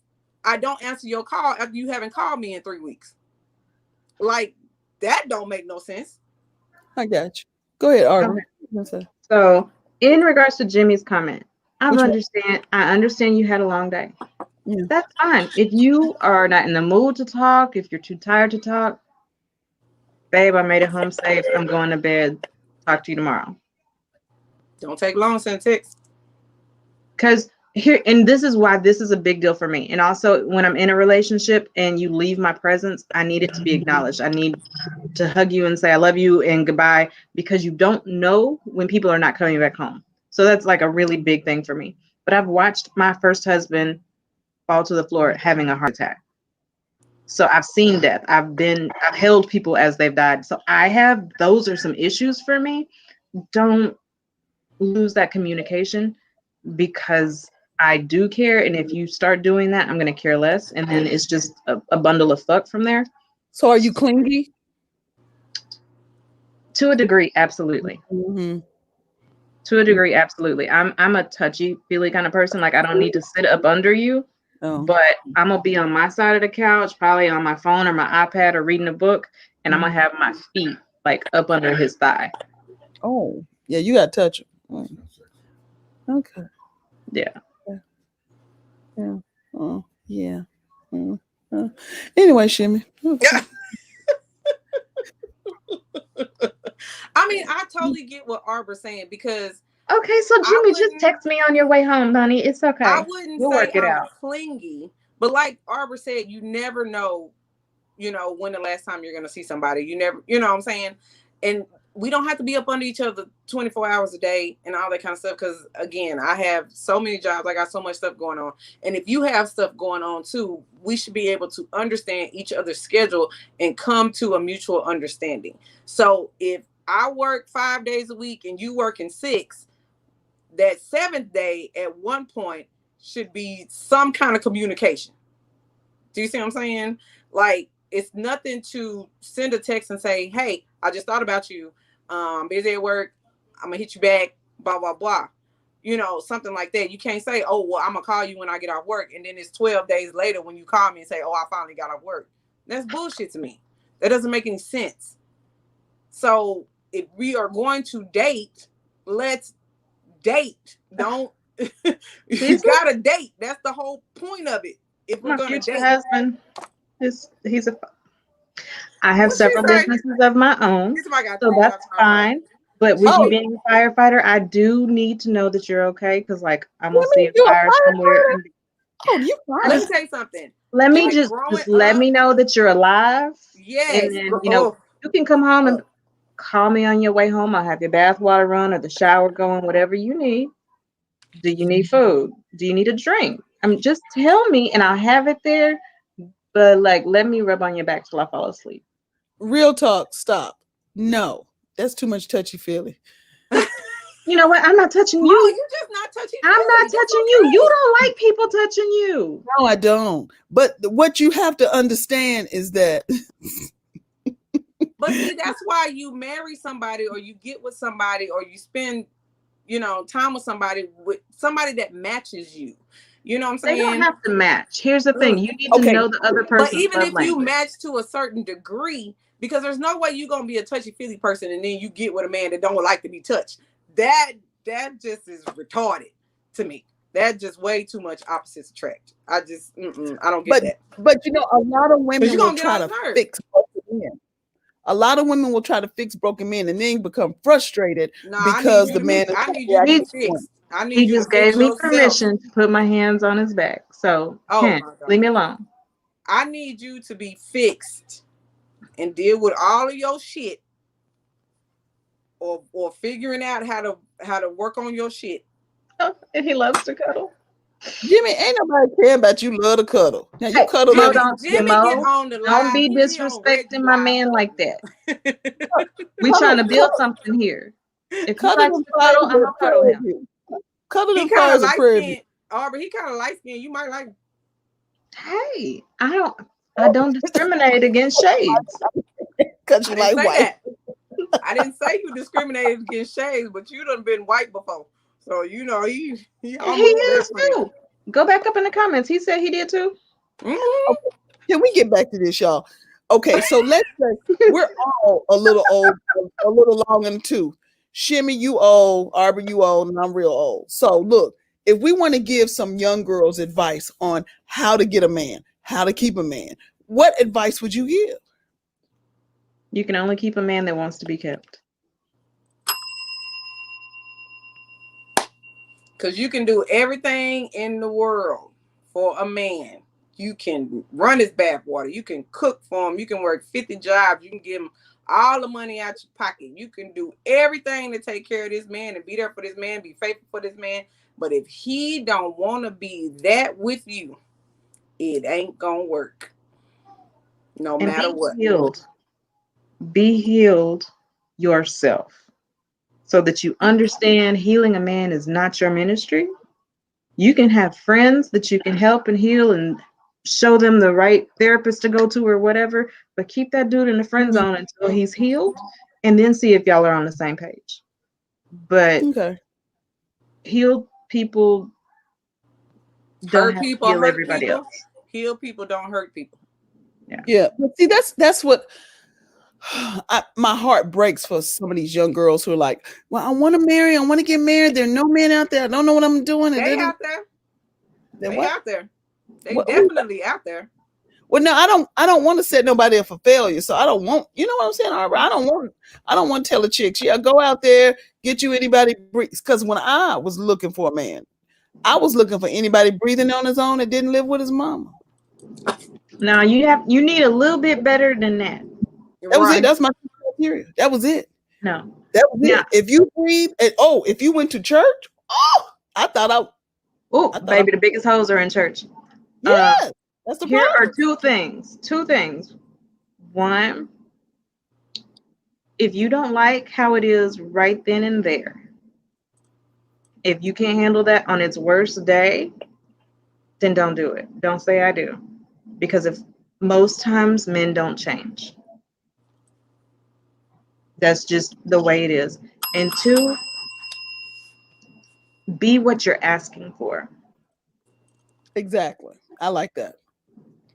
I don't answer your call after you haven't called me in 3 weeks. Like, that don't make no sense. I got you. Go ahead, Arden. Okay. So, in regards to Jimmy's comment, I understand you had a long day. Yeah. That's fine. If you are not in the mood to talk, if you're too tired to talk, babe, I made it home safe. I'm going to bed. Talk to you tomorrow. Don't take long, send text. Because here, and this is why this is a big deal for me. And also, when I'm in a relationship and you leave my presence, I need it to be acknowledged. I need to hug you and say I love you and goodbye, because you don't know when people are not coming back home. So that's like a really big thing for me. But I've watched my first husband fall to the floor having a heart attack. So I've seen death. I've held people as they've died. So those are some issues for me. Don't lose that communication, because I do care. And if you start doing that, I'm going to care less. And then it's just a bundle of fuck from there. So are you clingy? To a degree, absolutely. Mm-hmm. To a degree, absolutely. I'm a touchy-feely kind of person. Like, I don't need to sit up under you, but I'm going to be on my side of the couch, probably on my phone or my iPad or reading a book, and I'm going to have my feet, like, up under his thigh. Oh, yeah, you got to touch him. Okay. Yeah. Yeah. Oh, yeah. Anyway, Shimmy. Okay. I mean, I totally get what Arbor's saying, because okay, so Jimmy, just text me on your way home, honey. It's okay. I wouldn't say I'm clingy, but like Arbor said, you never know, when the last time you're going to see somebody. You never, you know what I'm saying? And we don't have to be up under each other 24 hours a day and all that kind of stuff. Because again, I have so many jobs. I got so much stuff going on. And if you have stuff going on too, we should be able to understand each other's schedule and come to a mutual understanding. So if I work 5 days a week and you work in 6, that 7th day at one point should be some kind of communication. Do you see what I'm saying? Like, it's nothing to send a text and say, hey, I just thought about you. Busy at work. I'm going to hit you back, blah, blah, blah. Something like that. You can't say, oh, well, I'm going to call you when I get off work. And then it's 12 days later when you call me and say, oh, I finally got off work. That's bullshit to me. That doesn't make any sense. So if we are going to date, let's date. Don't. You got to date. That's the whole point of it. If we're going to date. Husband, I have several businesses of my own, so that's fine. But with you being a firefighter, I do need to know that you're okay, because, like, I'm gonna see a fire somewhere. You fine. Let me say something. Let me just let me know that you're alive. Yes. And then, you can come home and call me on your way home. I'll have your bath water run or the shower going, whatever you need. Do you need food? Do you need a drink? Just tell me and I'll have it there. But, like, let me rub on your back till I fall asleep. Real talk, stop. No, that's too much touchy-feely. You know what? I'm not touching you. Oh, you're just not touching me. I'm not touching you. You don't like people touching you. No, I don't. But what you have to understand is that. But see, that's why you marry somebody, or you get with somebody, or you spend, time with somebody that matches you. You know what I'm saying? They don't have to match. Here's the thing. You need to know the other person. But even if you match to a certain degree, because there's no way you're going to be a touchy-feely person and then you get with a man that don't like to be touched. That just is retarded to me. That just way too much opposites attract. I just, I don't get that. But, a lot of women will try to fix both of them. A lot of women will try to fix broken men and then become frustrated No, because the man is I need you to be reacting to He, them. fixed. I need he you to just fix gave me yourself. permission to put my hands on his back. So, Oh Ken, my leave God. me alone. I need you to be fixed and deal with all of your shit, or figuring out how to work on your shit. And he loves to cuddle. Jimmy, ain't nobody care about you. Love to cuddle. Now you Hey, cuddle Mo, every Jimmy get Mo, on the don't live. be He be on Reggie's disrespecting my live man like that. cuddling. We trying cuddle, to build something here. If he cuddle likes them to fires cuddle, I'm of gonna cuddle Prairie him. View. Cuddle He them kind of fires of light Prairie View. skinned, Aubrey. He kind of light skinned. You might like him. Hey, I don't discriminate against shades. Because I you didn't like say white. that. I didn't say you discriminated against shades, but you done been white before. So you know he He almost there is for you. too. Go back up in the comments. He said he did too. Mm-hmm. Okay, can we get back to this, y'all? Okay, so let's say we're all a little old, a little long in the tooth. Shimmy, you old. Arbor, you old, and I'm real old. So look, if we want to give some young girls advice on how to get a man, how to keep a man, what advice would you give? You can only keep a man that wants to be kept. Because you can do everything in the world for a man. You can run his bathwater. You can cook for him. You can work 50 jobs. You can give him all the money out your pocket. You can do everything to take care of this man and be there for this man, be faithful for this man. But if he don't want to be that with you, it ain't going to work no And matter what. healed. Be healed yourself so that you understand healing a man is not your ministry. You can have friends that you can help and heal and show them the right therapist to go to or whatever, but keep that dude in the friend zone until he's healed and then see if y'all are on the same page. But Okay. healed people don't Hurt have to people, heal hurt everybody people. else. Heal people, don't hurt people. Yeah, but see, that's what my heart breaks for some of these young girls who are like, "Well, I want to marry. I want to get married. There are no men out there. I don't know what I'm doing." And They then, out there. then They what? out there. They What? Who? definitely out there. Well, no, I don't want to set nobody up for failure. So I don't want. You know what I'm saying, Arbor? I don't want to tell the chicks, yeah, go out there, get you anybody. Because when I was looking for a man, I was looking for anybody breathing on his own that didn't live with his mama. Now you need a little bit better than that. That was it. Right. That's my criteria. That was it. No. That was Now, it. If you breathe, and if you went to church, I thought oh, I thought I, baby, the biggest hoes are in church. yeah, that's the Here are problem. two things. Two things. One, if you don't like how it is right then and there, if you can't handle that on its worst day, then don't do it. Don't say I do. Because if most times men don't change. That's just the way it is. And two, be what you're asking for. Exactly. I like that.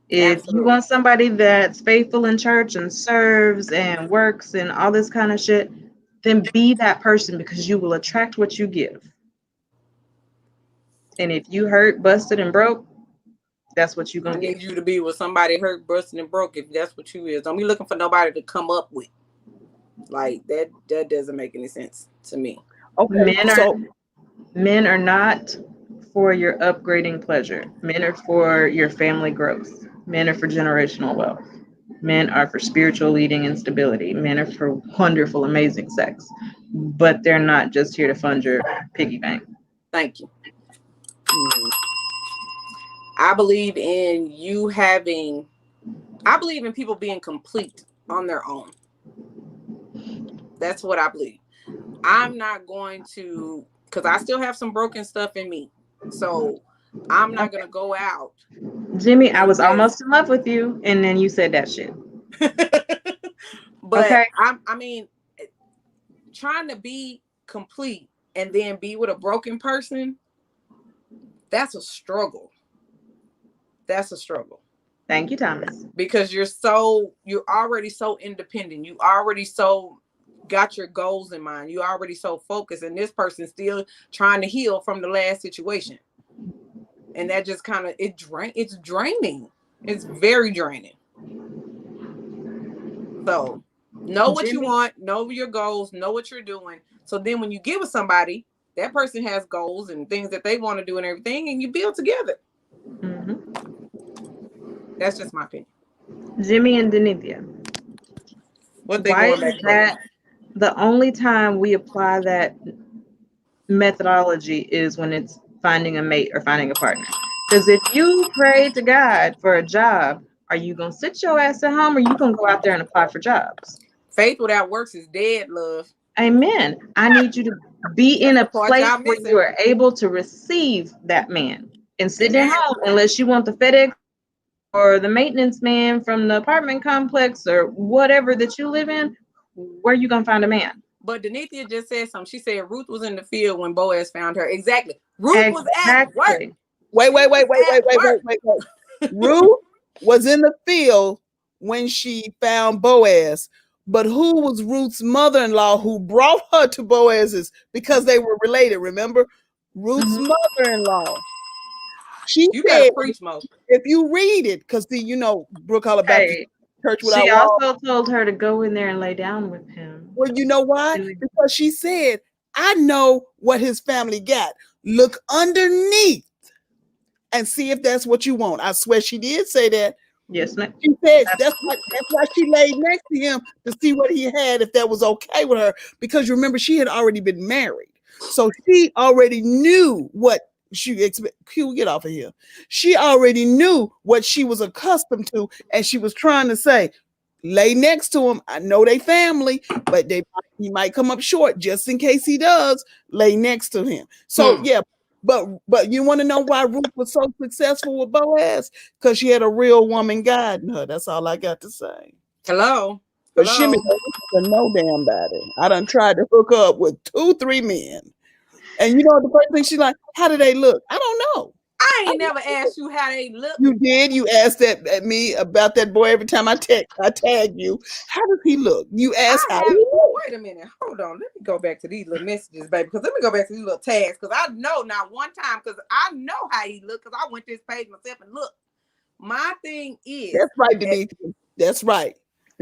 If you Absolutely. want somebody that's faithful in church and serves and works and all this kind of shit, then be that person because you will attract what you give. And if you hurt, busted, and broke, that's what you're I gonna need get. you to be with somebody hurt, busted, and broke. If that's what you is, don't be looking for nobody to come up with. Like that. That doesn't make any sense to me. Okay. Men are So men are not for your upgrading pleasure. Men are for your family growth. Men are for generational wealth. Men are for spiritual leading and stability. Men are for wonderful, amazing sex. But they're not just here to fund your piggy bank. Thank you. I believe in you having. I believe in people being complete on their own. That's what I believe. I'm not going to, because I still have some broken stuff in me. So I'm not going to go out Jimmy, I and was just, almost in love with you, and then you said that shit. but Okay. I mean, trying to be complete and then be with a broken person, that's a struggle. That's a struggle. Thank you, Thomas. Because you're already so independent. You already so got your goals in mind. You already so focused, and this person's still trying to heal from the last situation. And that just kind of it's draining. It's very draining. So Know what you Jimmy, want, know your goals, know what you're doing. So then when you get with somebody, that person has goals and things that they want to do and everything, and you build together. That's just my opinion. Jimmy and Denithia. What they Why going is back for? that the only time we apply that methodology is when it's finding a mate or finding a partner? Because if you pray to God for a job, are you gonna sit your ass at home or you gonna go out there and apply for jobs? Faith without works is dead, love. Amen. I need you to be in That's a the part place y'all where missing. you are able to receive that man and sitting at Amen. home unless you want the FedEx or the maintenance man from the apartment complex or whatever that you live in. Where are you gonna find a man? But Denithia just said something. She said Ruth was in the field when Boaz found her. Exactly. Ruth was at work. Exactly. Wait, She wait, was wait, wait, at wait, wait, work. wait, wait, wait. Ruth was in the field when she found Boaz, but who was Ruth's mother-in-law who brought her to Boaz's because they were related? Remember, Ruth's mother-in-law. She You better said, preach, Mo. if you read it, because see, you know, Brook Hollow Baptist Hey, Church she Without Walls. also told her to go in there and lay down with him. Well, you know why? Because she said, I know what his family got. Look underneath and see if that's what you want. I swear she did say that. Yes, ma'am. She said that's why she laid next to him to see what he had, if that was okay with her. Because remember, she had already been married. So she already knew what she expect. Q, get off of here. She already knew what she was accustomed to, and she was trying to say, lay next to him. I know they family, but he might come up short. Just in case he does, lay next to him. So yeah, but you want to know why Ruth was so successful with Boaz? Because she had a real woman guiding her. That's all I got to say. Hello. But Shimmy doesn't know damn body. I done tried to hook up with 2-3 men. And you know the first thing she's like, how do they look? I don't know. I ain't never asked you how they look. You did. You asked that at me about that boy every time I tag you. How does he look? You asked how he look. Wait a minute. Hold on. Let me go back to these little messages, baby. Because let me go back to these little tags. Because I know not one time. Because I know how he look. Because I went to his page myself and look. My thing is. That's right, Denise. That's right.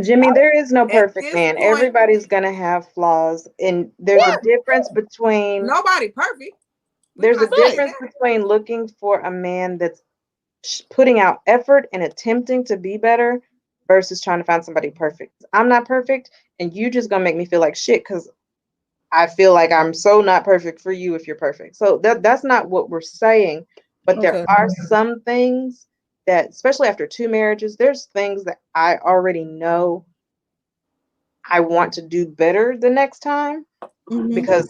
Jimmy, there is no perfect man. point, Everybody's gonna have flaws, and there's a difference between nobody perfect. There's a difference between looking for a man that's putting out effort and attempting to be better versus trying to find somebody perfect. I'm not perfect, and you just gonna make me feel like shit because I feel like I'm so not perfect for you if you're perfect. So that's not what we're saying. But there are some things that, especially after 2 marriages, there's things that I already know I want to do better the next time because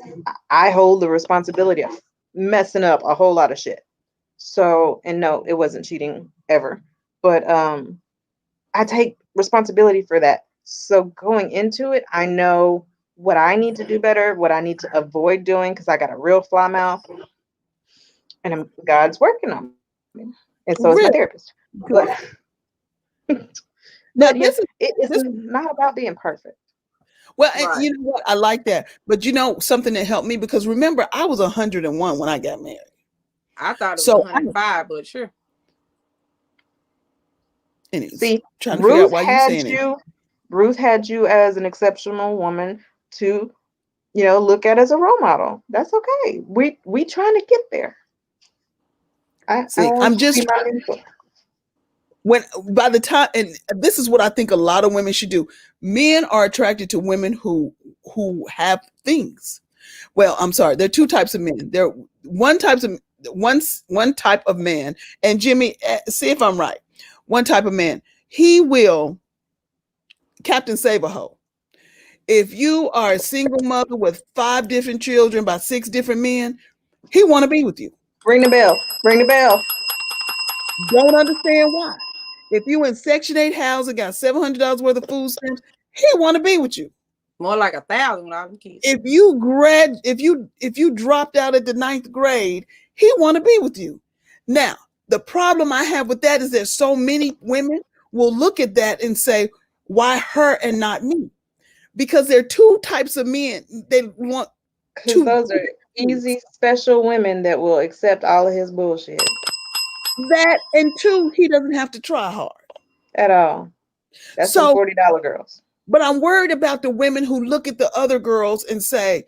I hold the responsibility of messing up a whole lot of shit. So, and no, it wasn't cheating ever, but I take responsibility for that. So going into it, I know what I need to do better, what I need to avoid doing because I got a real fly mouth, and God's working on me, and so is my therapist. But, but yes, it's not about being perfect. Well, and you know what? I like that. But you know something that helped me, because remember, I was 101 when I got married. I thought it was 105, but sure. Anyways, see, trying to figure out why you saying it. Ruth had you as an exceptional woman to, look at as a role model. That's okay. We trying to get there. I'm just when by the time, and this is what I think a lot of women should do. Men are attracted to women who have things. Well, I'm sorry. There are 2 types of men. There one type of man, and Jimmy, see if I'm right. One type of man, he will Captain Save-A-Hoe. If you are a single mother with 5 different children by 6 different men, he want to be with you. Ring the bell. Ring the bell. Don't understand why. If you in Section 8 housing, got $700 worth of food stamps, he want to be with you. More like 1,000 when I was a kid. If you dropped out at the 9th grade, he want to be with you. Now, the problem I have with that is that so many women will look at that and say, why her and not me? Because there are 2 types of men. They want to. Those are easy, special women that will accept all of his bullshit. That, and 2, he doesn't have to try hard at all. That's some $40 girls. But I'm worried about the women who look at the other girls and say,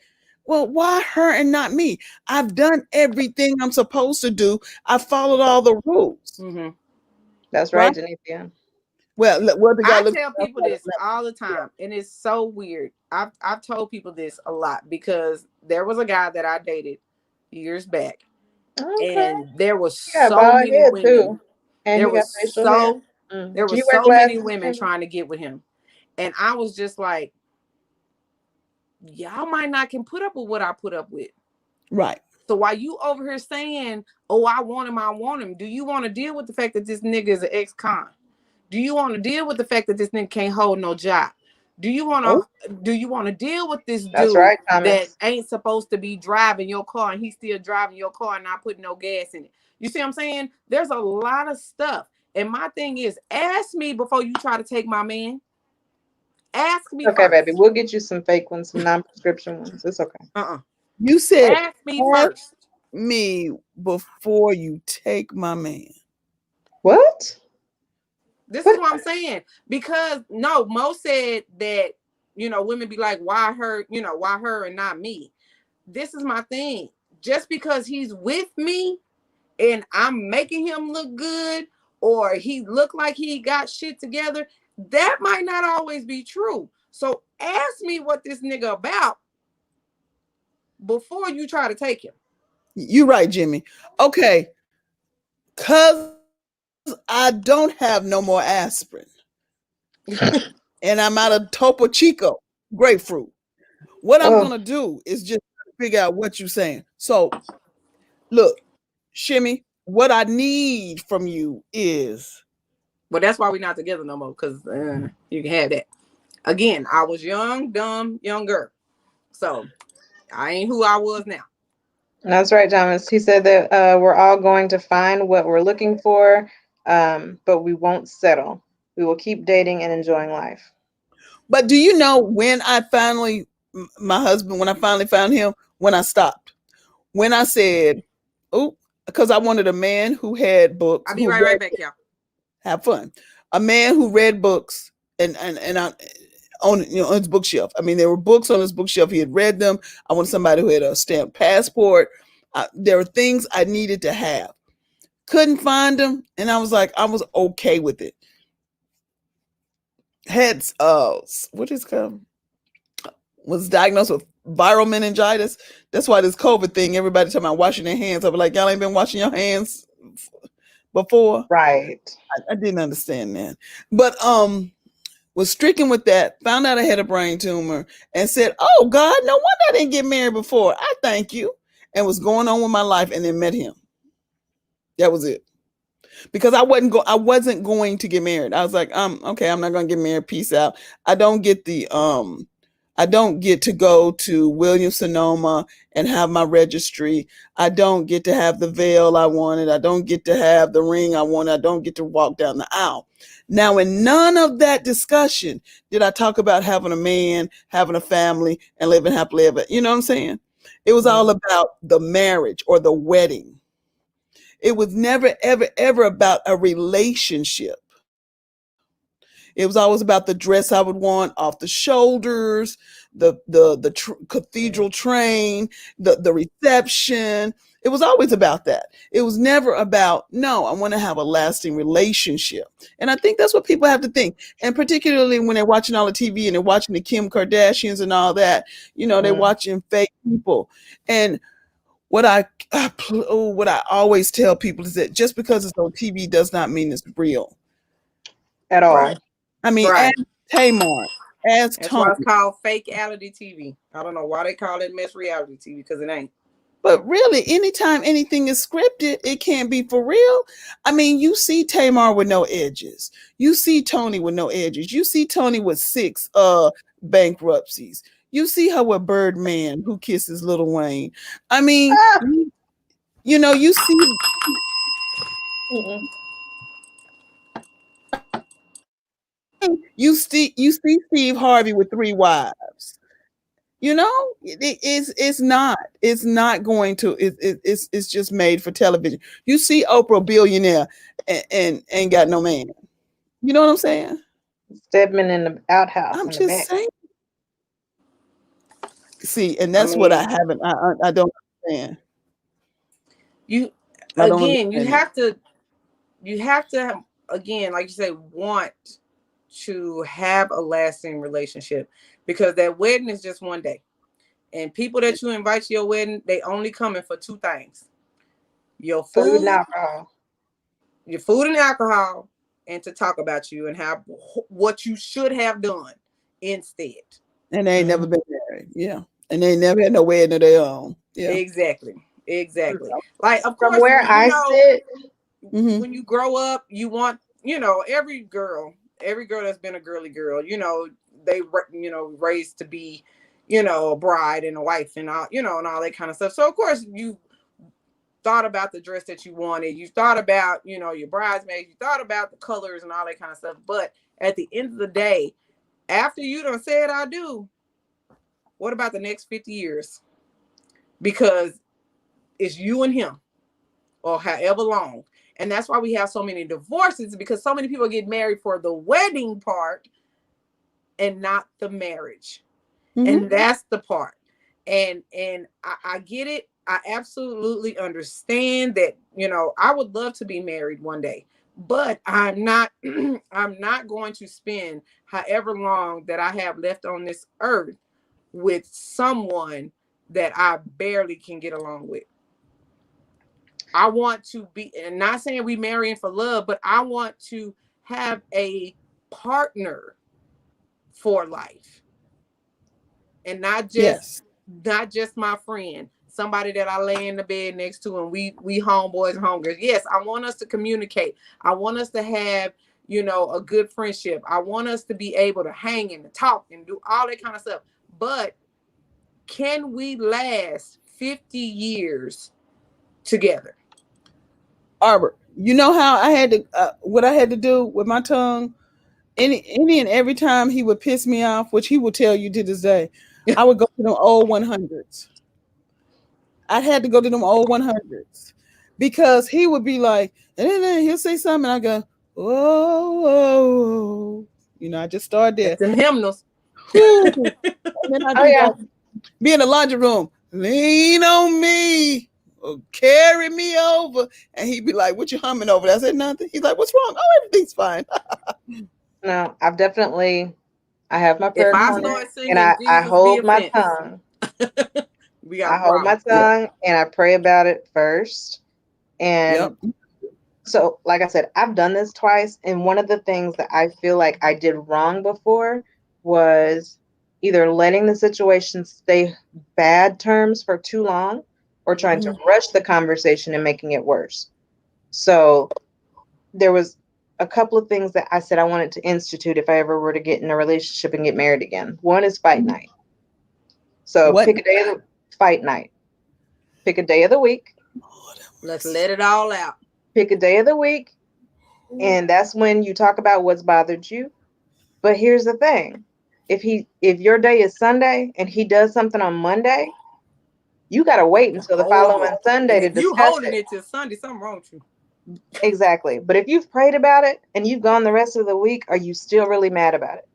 well, why her and not me? I've done everything I'm supposed to do. I followed all the rules. Mm-hmm. That's Right? right, Janicia. Well, what the guy I looks tell like. people this all the time, and it's so weird. I've told people this a lot because there was a guy that I dated years back, Okay. and there was He got so bald many head women. too. And There he got was facial hair. so there Do you was wear so many glasses, women Jimmy? trying to get with him, and I was just like, y'all might not can put up with what I put up with. Right. So while you over here saying, "Oh, I want him," do you want to deal with the fact that this nigga is an ex-con? Do you want to deal with the fact that this nigga can't hold no job? Do you want Oh, to deal with this That's dude right, that Thomas. ain't supposed to be driving your car and he's still driving your car and not putting no gas in it? You see what I'm saying? There's a lot of stuff. And my thing is, ask me before you try to take my man. Ask me Okay, baby. first. We'll get you some fake ones, some non-prescription ones. It's okay. Uh-uh. you said Ask me ask first. me before you take my man. What? This is What? what I'm saying. Because no, Mo said that, women be like, why her, why her and not me? This is my thing. Just because he's with me and I'm making him look good or he look like he got shit together, that might not always be true. So ask me what this nigga about before you try to take him. You're right, Jimmy. Okay. Cause I don't have no more aspirin. And I'm out of Topo Chico grapefruit. What I'm Oh, gonna do is just figure out what you're saying. So look, Shimmy, what I need from you is But that's why we're not together no more, because you can have that. Again, I was young, dumb, younger. So I ain't who I was now. that's right, Thomas. He said that we're all going to find what we're looking for, but we won't settle. We will keep dating and enjoying life. but do you know when I finally my husband, when I finally found him, when I stopped, when I said, oh, because I wanted a man who had books, I'll be who right read, back, y'all. have fun, a man who read books and I, on his bookshelf. I mean, there were books on his bookshelf. He had read them. I wanted somebody who had a stamped passport. There were things I needed to have. Couldn't find them, and I was like, I was okay with it. Had what is it called? Was diagnosed with viral meningitis. That's why this COVID thing, everybody talking about washing their hands. I was like, y'all ain't been washing your hands before. Right. I didn't understand that. But was stricken with that, found out I had a brain tumor, and said, oh God, no wonder I didn't get married before. I thank you. And was going on with my life and then met him. That was it. Because I wasn't going to get married. I was like, okay, I'm not gonna get married. Peace out. I don't get the I don't get to go to Williams Sonoma and have my registry. I don't get to have the veil I wanted. I don't get to have the ring I wanted. I don't get to walk down the aisle. Now, in none of that discussion did I talk about having a man, having a family, and living happily ever. You know what I'm saying? It was all about the marriage or the wedding. It was never, ever, ever about a relationship. It was always about the dress I would want off the shoulders, cathedral train, the reception. It was always about that. It was never about, no, I want to have a lasting relationship. And I think that's what people have to think. And particularly when they're watching all the TV and they're watching the Kim Kardashians and all that, they're Mm, watching fake people. And what I always tell people is that just because it's on TV does not mean it's real. at Right. all. I mean, as Right. Tamar, as That's why it's Tony, called fake reality TV. I don't know why they call it mess reality TV, because it ain't. but really, anytime anything is scripted, it can't be for real. I mean, you see Tamar with no edges. You see Tony with no edges. You see Tony with 6 bankruptcies. You see her with Birdman, who kisses Little Wayne. I mean, Ah, you see mm-mm. you see Steve Harvey with 3 wives. It's not going to it's just made for television. You see Oprah billionaire and ain't got no man. You know what I'm saying? Stedman in the outhouse I'm in the just back. saying. See, and I that's what I mean, haven't. I don't understand. you I don't again, understand it. you have to again, like you say, want to have a lasting relationship, because that wedding is just one day. And people that you invite to your wedding, they only coming for two things: your Food and food, alcohol. and alcohol, and to talk about you and how what you should have done instead. And they ain't Mhm. never been married. Yeah, and they ain't never had no wedding of their own. Yeah. Exactly. Exactly. Like, of From course, where I sit, Mm-hmm. when you grow up, you want, every girl that's been a girly girl, raised to be, a bride and a wife and all, and all that kind of stuff. So of course you thought about the dress that you wanted. You thought about, your bridesmaids. You thought about the colors and all that kind of stuff. But at the end of the day, after you done said I do, what about the next 50 years? Because it's you and him, or however long. And that's why we have so many divorces, because so many people get married for the wedding part and not the marriage. Mm-hmm. And that's the part. And I get it. I absolutely understand that, I would love to be married one day, but I'm not I'm not going to spend however long that I have left on this earth with someone that I barely can get along with. I want to be, and not saying we marrying for love, but I want to have a partner for life, and Yes. not just my friend, somebody that I lay in the bed next to, and we homeboys and homegirls. Yes, I want us to communicate. I want us to have, a good friendship. I want us to be able to hang and to talk and do all that kind of stuff. But can we last 50 years together? Arbor, you know how I had to what I had to do with my tongue. Any and every time he would piss me off, which he will tell you to this day, I would go to them old 100s. I had to go to them old 100s because he would be like, and then he'll say something, and I go, oh, I just start That's there. them hymnals. Whew. And then I'd oh be yeah, like, be in the laundry room, lean on me, or carry me over. And he'd be like, what you humming over there? I said, nothing. He's like, what's wrong? Oh, everything's fine. no, I have my If prayer I corner, start and singing I Jesus be hold my offense, tongue. we got I a hold my problem. tongue and I pray about it first. And Yep. so, like I said, I've done this twice. And one of the things that I feel like I did wrong before was either letting the situation stay bad terms for too long or trying to rush the conversation and making it worse. So there was a couple of things that I said I wanted to institute if I ever were to get in a relationship and get married again. One is fight night. So What? pick a day of the fight night. Pick a day of the week. Let's let it all out. Pick a day of the week, and that's when you talk about what's bothered you. But here's the thing. If your day is Sunday and he does something on Monday, you got to wait until the Hold it. following Sunday And to if you discuss holding it. it till Sunday, something wrong with you. Exactly. But if you've prayed about it and you've gone the rest of the week, are you still really mad about it?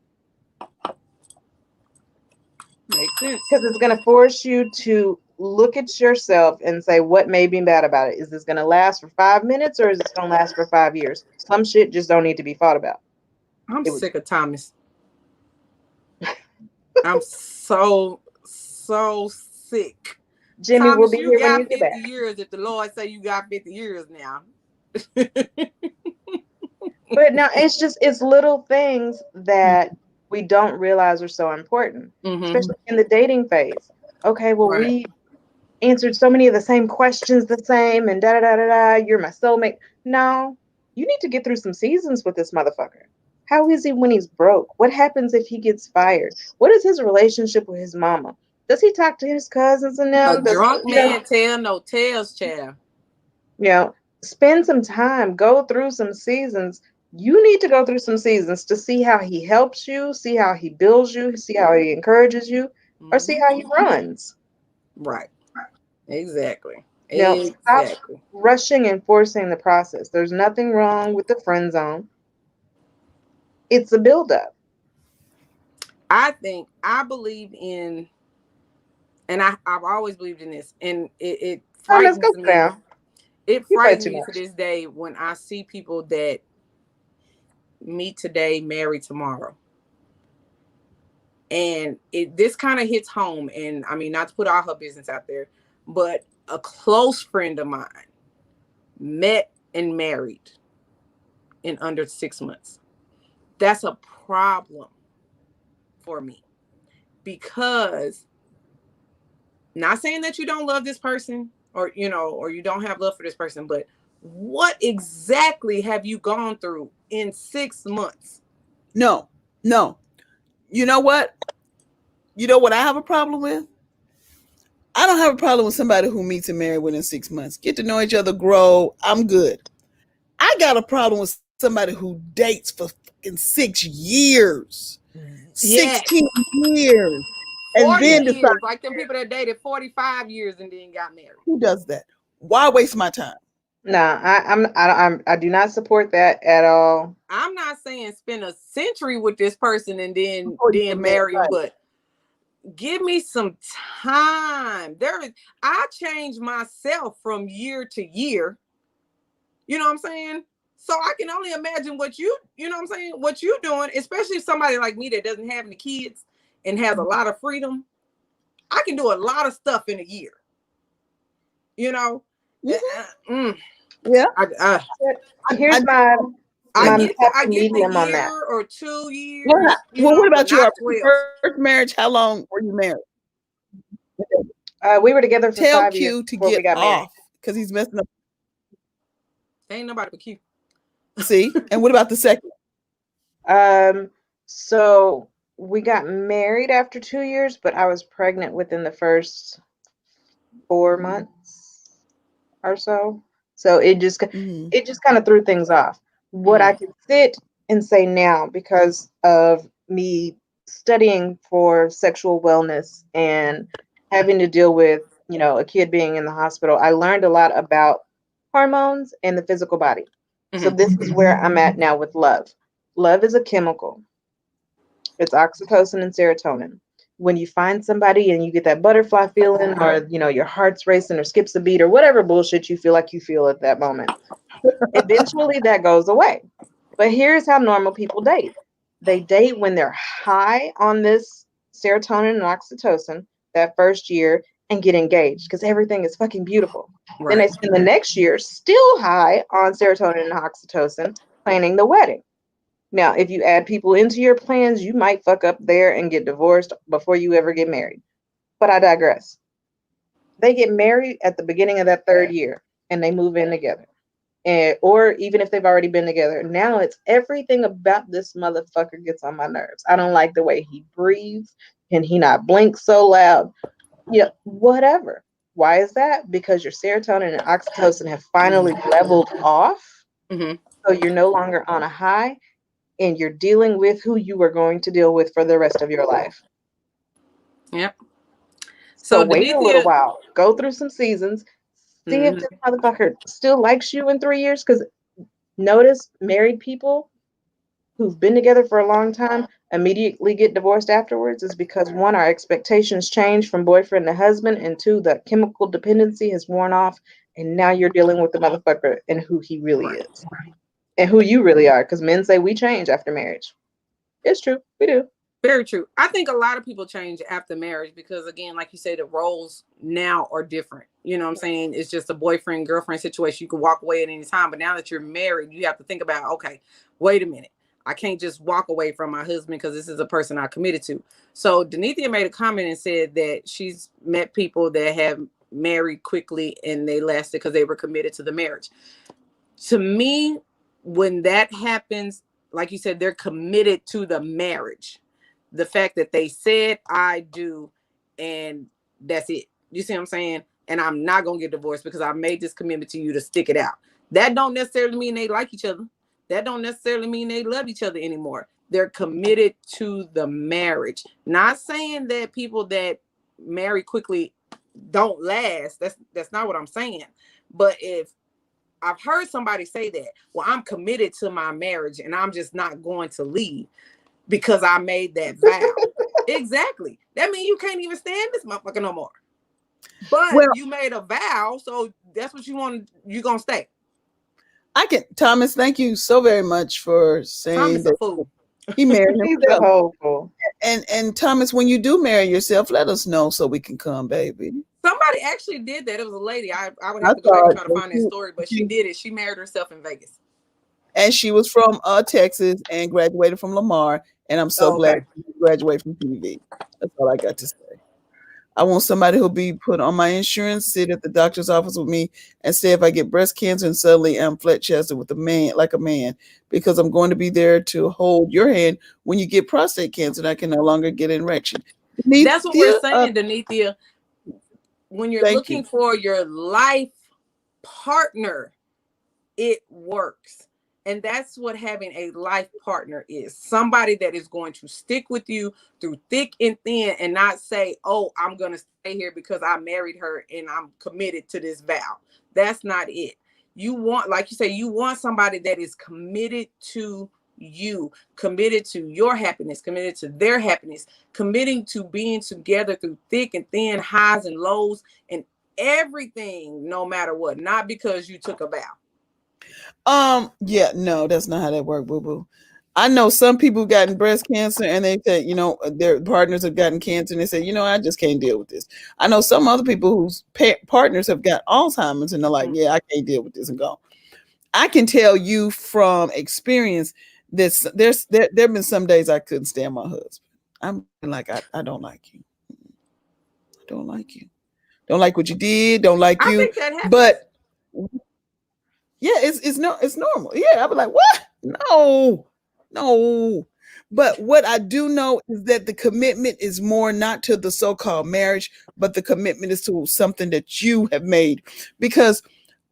Makes sense. Because it's going to force you to look at yourself and say, what made me mad about it? Is this going to last for 5 minutes or is it going to last for 5 years? Some shit just don't need to be fought about. I'm It was sick of Thomas. I'm so sick. Jimmy will Thomas, be you here when you got get 50 back. years if the Lord say you got 50 years now. But no, it's little things that we don't realize are so important, Mm-hmm. especially in the dating phase. Okay, well, Right. we answered so many of the same questions the same and da da da da da. You're my soulmate. No, you need to get through some seasons with this motherfucker. How is he when he's broke? What happens if he gets fired? What is his relationship with his mama? Does he talk to his cousins and A them? Does drunk you know? man tell no tales, child. You know, spend some time, go through some seasons. You need to go through some seasons to see how he helps you, see how he builds you, see how he encourages you, or see Mm-hmm. how he runs. Right. Exactly. You know, stop Exactly. rushing and forcing the process. There's nothing wrong with the friend zone. it's a buildup. I believe in, and I've always believed in this, and it Oh, let's go frightens me. now. It You play frightens too me to much. this day when I see people that meet today, marry tomorrow. And this kind of hits home. And I mean, not to put all her business out there, but a close friend of mine met and married in under 6 months. That's a problem for me, because not saying that you don't love this person, or or you don't have love for this person, but what exactly have you gone through in 6 months? No. You know what? You know what I have a problem with? I don't have a problem with somebody who meets and marry within 6 months. Get to know each other, grow. I'm good. I got a problem with somebody who dates for fucking 6 years, Yes. 16 years, and 40 then decide years, like them people that dated 45 years and then got married. who does that. Why waste my time? No, I do not support that at all. I'm not saying spend a century with this person and then Before you get married, marry him, right. but give me some time. I change myself from year to year. You know what I'm saying? So I can only imagine what you know what I'm saying, what you're doing, especially somebody like me that doesn't have any kids and has a lot of freedom. I can do a lot of stuff in a year. You know? Mm-hmm. Yeah. Here's I my get happy the medium on year that. or 2 years. Well, what but about you? not Our 12. first marriage, how long were you married? We were together for Tell 5 years Q to before we get got married. off because he's messing up. Ain't nobody but Q. See? And what about the second? So we got married after 2 years, but I was pregnant within the first 4 months or so. So it just kind of threw things off. What I can sit and say now, because of me studying for sexual wellness and having to deal with, a kid being in the hospital, I learned a lot about hormones and the physical body. So this is where I'm at now with love. Love is a chemical. It's oxytocin and serotonin. When you find somebody and you get that butterfly feeling, or your heart's racing or skips a beat or whatever bullshit you feel like you feel at that moment, eventually that goes away. But here's how normal people date. They date when they're high on this serotonin and oxytocin that first year and get engaged because everything is fucking beautiful. Right. Then they spend the next year still high on serotonin and oxytocin planning the wedding. Now, if you add people into your plans, you might fuck up there and get divorced before you ever get married. But I digress. They get married at the beginning of that third year and they move in together. Or even if they've already been together, now it's everything about this motherfucker gets on my nerves. I don't like the way he breathes. Can he not blink so loud? Whatever. Why is that? Because your serotonin and oxytocin have finally leveled off. So you're no longer on a high and you're dealing with who you are going to deal with for the rest of your life. Yep. So wait a little while. Go through some seasons. See if this motherfucker still likes you in 3 years. Because notice married people who've been together for a long time immediately get divorced afterwards is because, one, our expectations change from boyfriend to husband, and two, the chemical dependency has worn off, and now you're dealing with the motherfucker and who he really is and who you really are. Because men say we change after marriage. It's true. We do. Very true. I think a lot of people change after marriage because, again, like you say, the roles now are different. You know what I'm saying? It's just a boyfriend, girlfriend situation. You can walk away at any time. But now that you're married, you have to think about, okay, wait a minute. I can't just walk away from my husband because this is a person I committed to. So Denithia made a comment and said that she's met people that have married quickly and they lasted because they were committed to the marriage. To me, when that happens, like you said, they're committed to the marriage. The fact that they said I do and that's it. You see what I'm saying? And I'm not going to get divorced because I made this commitment to you to stick it out. That don't necessarily mean they like each other. That don't necessarily mean they love each other anymore. They're committed to the marriage. Not saying that people that marry quickly don't last. That's not what I'm saying. But if I've heard somebody say that. Well, I'm committed to my marriage and I'm just not going to leave because I made that vow. Exactly. That means you can't even stand this motherfucker no more. But Well, you made a vow, so that's what you want. You're gonna stay. Thomas, thank you so very much for saying Thomas a that fool. he married He's a himself. hopeful. And Thomas, when you do marry yourself, let us know so we can come, baby. Somebody actually did that. It was a lady. I would I have to go back saw and it. try to find that story, but she did it. She married herself in Vegas. And she was from Texas and graduated from Lamar. And I'm so Oh, glad okay. she graduated from TV. That's all I got to say. I want somebody who'll be put on my insurance, sit at the doctor's office with me, and say if I get breast cancer and suddenly I'm flat chested with a man, like a man, because I'm going to be there to hold your hand when you get prostate cancer and I can no longer get an erection. That's what we're Nithya, saying, Denithia. When you're thank looking you. for your life partner, it works. And that's what having a life partner is. Somebody that is going to stick with you through thick and thin and not say, oh, I'm going to stay here because I married her and I'm committed to this vow. That's not it. You want, like you say, you want somebody that is committed to you, committed to your happiness, committed to their happiness, committing to being together through thick and thin, highs and lows, and everything, no matter what, not because you took a vow. Yeah, no, that's not how that works, boo boo. I know some people gotten breast cancer and they said, their partners have gotten cancer and they say, I just can't deal with this. I know some other people whose partners have got Alzheimer's and they're like, yeah, I can't deal with this and go. I can tell you from experience that there have been some days I couldn't stand my husband. I'm like, I don't like you. I don't like you. Don't like what you did. Don't like I you. think that happens. But yeah, it's normal. Yeah, I'd be like, what? No. But what I do know is that the commitment is more not to the so-called marriage, but the commitment is to something that you have made. Because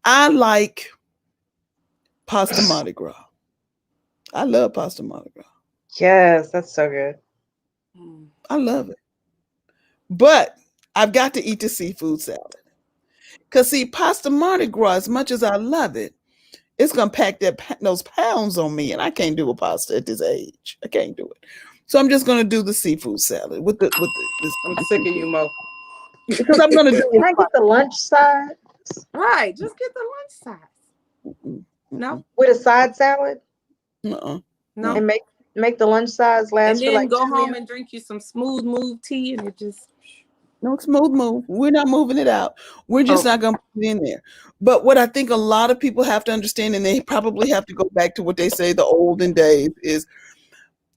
I like pasta Mardi Gras. I love pasta Mardi Gras. Yes, that's so good. I love it. But I've got to eat the seafood salad. Because see, pasta Mardi Gras, as much as I love it, it's gonna pack those pounds on me, and I can't do a pasta at this age. I can't do it. So I'm just gonna do the seafood salad with I'm sick of you, Mo. because I'm gonna do Can I get the lunch side Right, just get the lunch size. No, with a side salad no. and make the lunch size last and for then like go 2 home meals? and drink you some smooth move tea, and it just No smooth move. We're not moving it out. We're just okay. not gonna put it in there. But what I think a lot of people have to understand, and they probably have to go back to what they say the olden days, is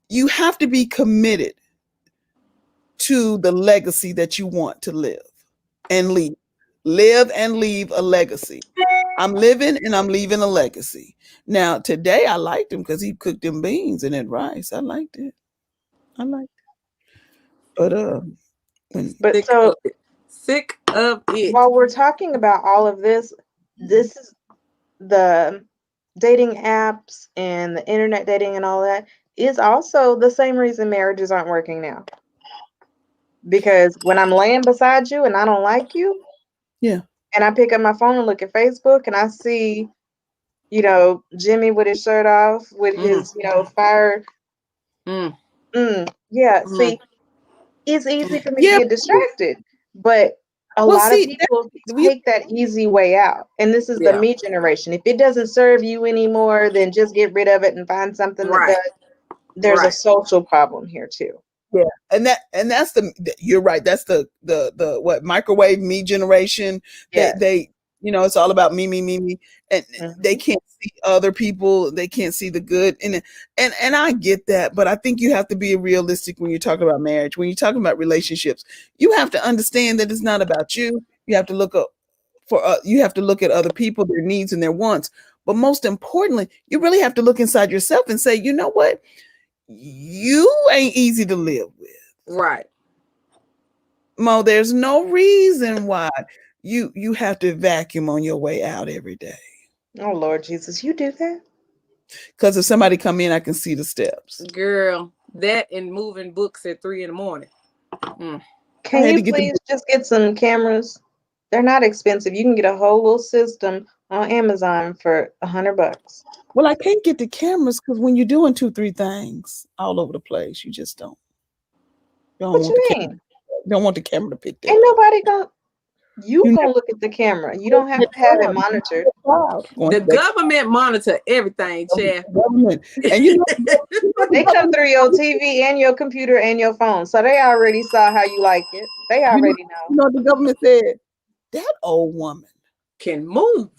you have to be committed to the legacy that you want to live and leave. Live and leave a legacy. I'm living and I'm leaving a legacy. Now, today I liked him because he cooked them beans and that rice. I liked it. I liked it. But when But Sick so of it. Sick of it. while we're talking about all of this is the dating apps and the internet dating and all that is also the same reason marriages aren't working now. Because when I'm laying beside you and I don't like you, yeah. and I pick up my phone and look at Facebook and I see, Jimmy with his shirt off, with Mm, his, fire. mm, Yeah, mm, see, it's easy for me to Yeah. get distracted, but a Well, lot of see, people we take that easy way out. And this is the yeah. me generation. If it doesn't serve you anymore, then just get rid of it and find something that Right. does. There's a Right. social problem here too. yeah, and that's you're right. That's the what microwave me generation. Yes. They it's all about me, and they Mhm. can't see other people. They can't see the good in it. And I get that, but I think you have to be realistic when you're talking about marriage. When you're talking about relationships, you have to understand that it's not about you. You have to look up you have to look at other people, their needs and their wants. But most importantly, you really have to look inside yourself and say, you know what? You ain't easy to live with. Right. Mo, there's no reason why you have to vacuum on your way out every day. Oh Lord Jesus, you do that? Because if somebody come in, I can see the steps. Girl, that and moving books at 3 a.m. Mm. I Can had you to get the please just get some cameras? They're not expensive. You can get a whole little system on Amazon for $100. Well, I can't get the cameras because when you're doing 2, 3 things all over the place, you just don't. You don't What want the you camera. mean? Don't want the camera to pick that Ain't up. nobody gonna. You You gonna look at the camera. You never don't have to have it monitored. going The to that government monitor everything, Chad. government, and you know the They come government. through your TV and your computer and your phone, so they already saw how you like it. They You know, already know. you know what the government said? That old woman, Can move.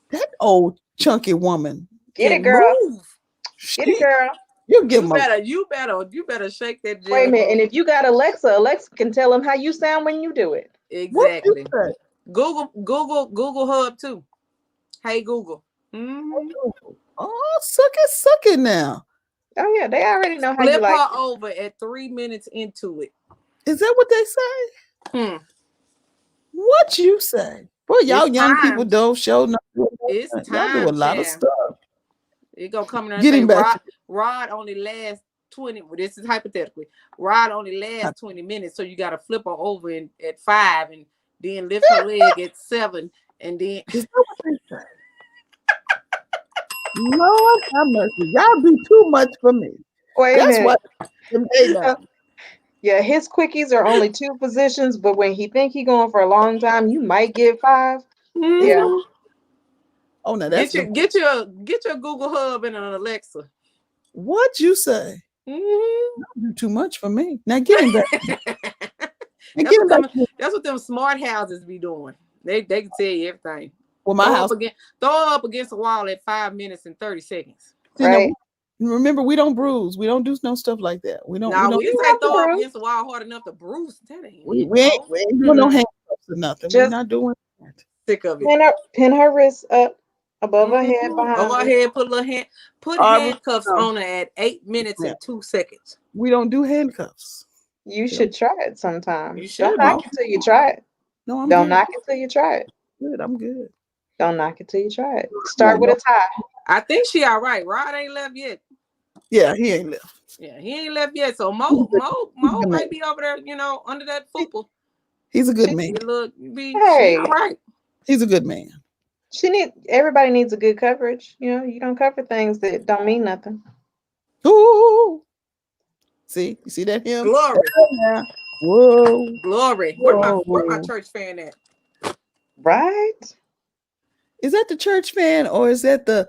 that old chunky woman, Get it, Can girl. move. Get it, she, girl. you give You them a better, you better shake that Wait a minute. And jailbreak. if you got Alexa, Alexa can tell them how you sound when you do it. what you Exactly. say? Google Hub too. Hey Google. Mm-hmm. Oh, suck it now. Oh yeah, they already know how you Flip like her it. over at 3 minutes into it. Is that what they say? Hmm. What you say? Boy, It's y'all young people time. don't show nothing. It's Y'all do a time, lot of Chad. stuff. It gonna come in there and say Getting back Rod only lasts 20. Well, this is hypothetically. Rod only lasts 20 minutes, so you gotta flip her over at 5 and then lift her leg at 7 and then is that what they say? Lord have mercy. Y'all do too much for me. Wait a That's minute. what they know. Yeah, his quickies are only 2 positions, but when he think he going for a long time, you might get 5. Yeah. Mhm. Oh, now that's get your Google Hub and an Alexa. what you say. Mm-hmm. You do too much for me. Now get him back. And That's get what him back. that's what them smart houses be doing. They can tell you everything. Well, my house. Throw her up against the wall at 5 minutes and 30 seconds. See, now, Right. remember, we don't bruise. We don't do no stuff like that. We don't. We Now don't. we You didn't say have to throw her up prove. against the wall hard enough to bruise. That ain't We, it. we ain't. No. We ain't doing no Mm-mm. handcuffs or nothing. We're Just not doing that. Sick of it. pin her wrist up above her head Mm-hmm. Over behind her her. head, put All right, handcuffs no, on her at 8 minutes yeah. and 2 seconds. We don't do handcuffs. You We don't- should try it sometime. You Don't should, knock Mo. No, it till you try it. no, I'm Don't good. knock it till you try it. Good. I'm good. Don't knock it till you try it. I Start want with no. a tie. I think she all right. Rod ain't left yet. Yeah, he ain't left. Yeah, he ain't left yet. So He's Mo a good man. might be over there, under that fupa. He's a good man. She Hey, all right. He's a good man. everybody needs a good coverage. You don't cover things that don't mean nothing. Ooh. See, you see that him? Glory. Yeah. Whoa. Glory. Where my Whoa. church fan at? Right? Is that the church fan or is that the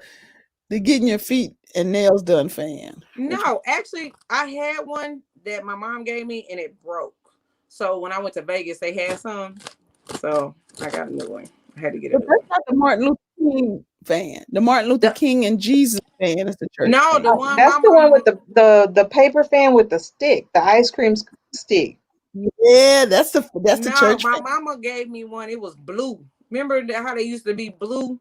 getting your feet and nails done fan? No, actually, I had one that my mom gave me and it broke. So when I went to Vegas, they had some. So I got a new one. I had to get a But new that's one. not the Martin Luther King fan. The Martin Luther King and Jesus fan is the church No, fan. the one That's my the one mom. with the paper fan with the stick, the ice cream stick. Yeah, that's the No, church my fan. mama gave me one. It was blue. Remember how they used to be blue,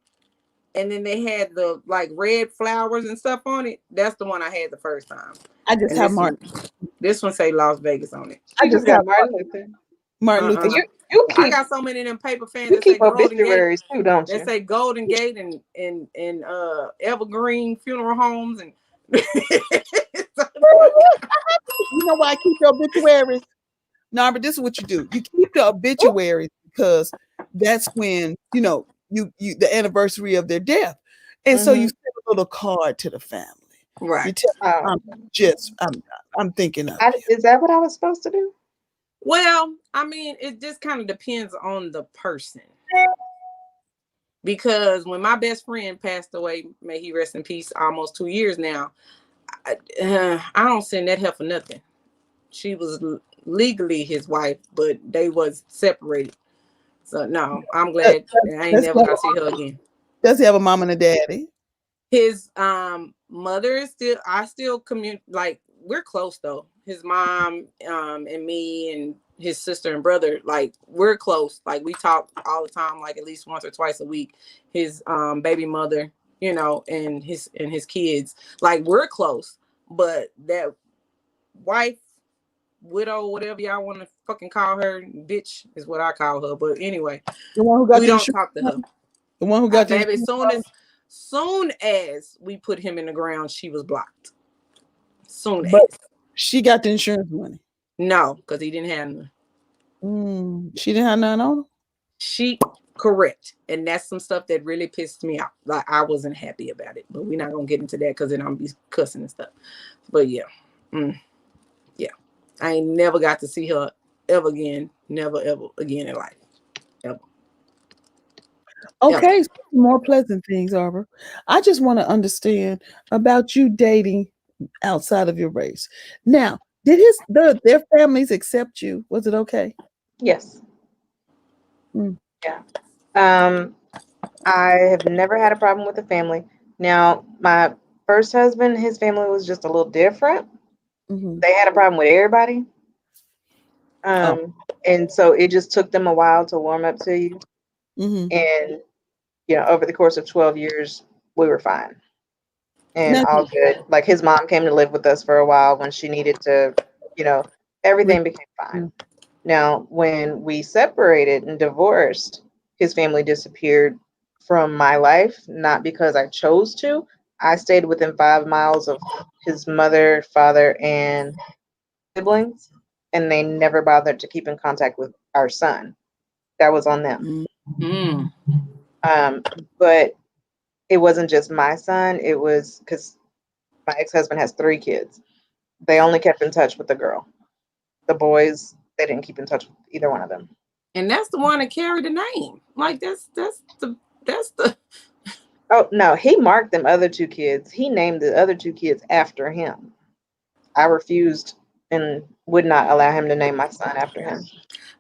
and then they had the like red flowers and stuff on it. That's the one I had the first time. I just And have Martin. this one say Las Vegas on it. I You just just have got Martin Luther. Martin Luther King. You I keep got so many of them paper fans you that say keep Golden Gate. obituaries too, don't They you? say Golden Gate and Evergreen Funeral Homes and You know why I keep the obituaries? No, but this is what you do. You keep the obituaries because that's when you the anniversary of their death, and so you Mhm. send a little card to the family. You right. tell Oh. I'm thinking of you. Is that what I was supposed to do? Well, I mean, it just kind of depends on the person. Because when my best friend passed away, may he rest in peace, almost 2 years now, I don't send that hell for nothing. She was legally his wife, but they was separated. So no, I'm glad I ain't Let's never go. gonna see her again. Does he have a mom and a daddy? His mother is still like we're close though. His mom and me and his sister and brother, like we're close. Like we talk all the time, like at least once or twice a week. His baby mother, and his kids, like we're close. But that wife, widow, whatever y'all want to fucking call her, bitch is what I call her. But anyway, The one who got we the don't insurance. talk to her. The one who got the Baby, insurance. soon as we put him in the ground, she was blocked. Soon But as. she got the insurance money. No, because he didn't have none. She didn't have none on her. She Correct. And that's some stuff that really pissed me off. Like, I wasn't happy about it, but we're not gonna get into that because then I'm be cussing and stuff. But yeah. Yeah. I ain't never got to see her ever again. Never ever again in life. Ever. Okay, so more pleasant things, Arbor. I just want to understand about you dating outside of your race. Now, did their families accept you? Was it okay? Yes. Mm. Yeah. I have never had a problem with the family. Now, my first husband, his family was just a little different. Mm-hmm. They had a problem with everybody. And so it just took them a while to warm up to you. Mm-hmm. And, over the course of 12 years, we were fine and Now, all good. Like, his mom came to live with us for a while when she needed to, everything became fine. Now, when we separated and divorced, his family disappeared from my life, not because I chose to. I stayed within 5 miles of his mother, father, and siblings, and they never bothered to keep in contact with our son. That was on them. But it wasn't just my son. It was because my ex-husband has 3 kids. They only kept in touch with the girl. The boys, they didn't keep in touch with either one of them. And that's the one that carried the name. Like that's the Oh no, he marked them other 2 kids. He named the other 2 kids after him. I refused and would not allow him to name my son after him.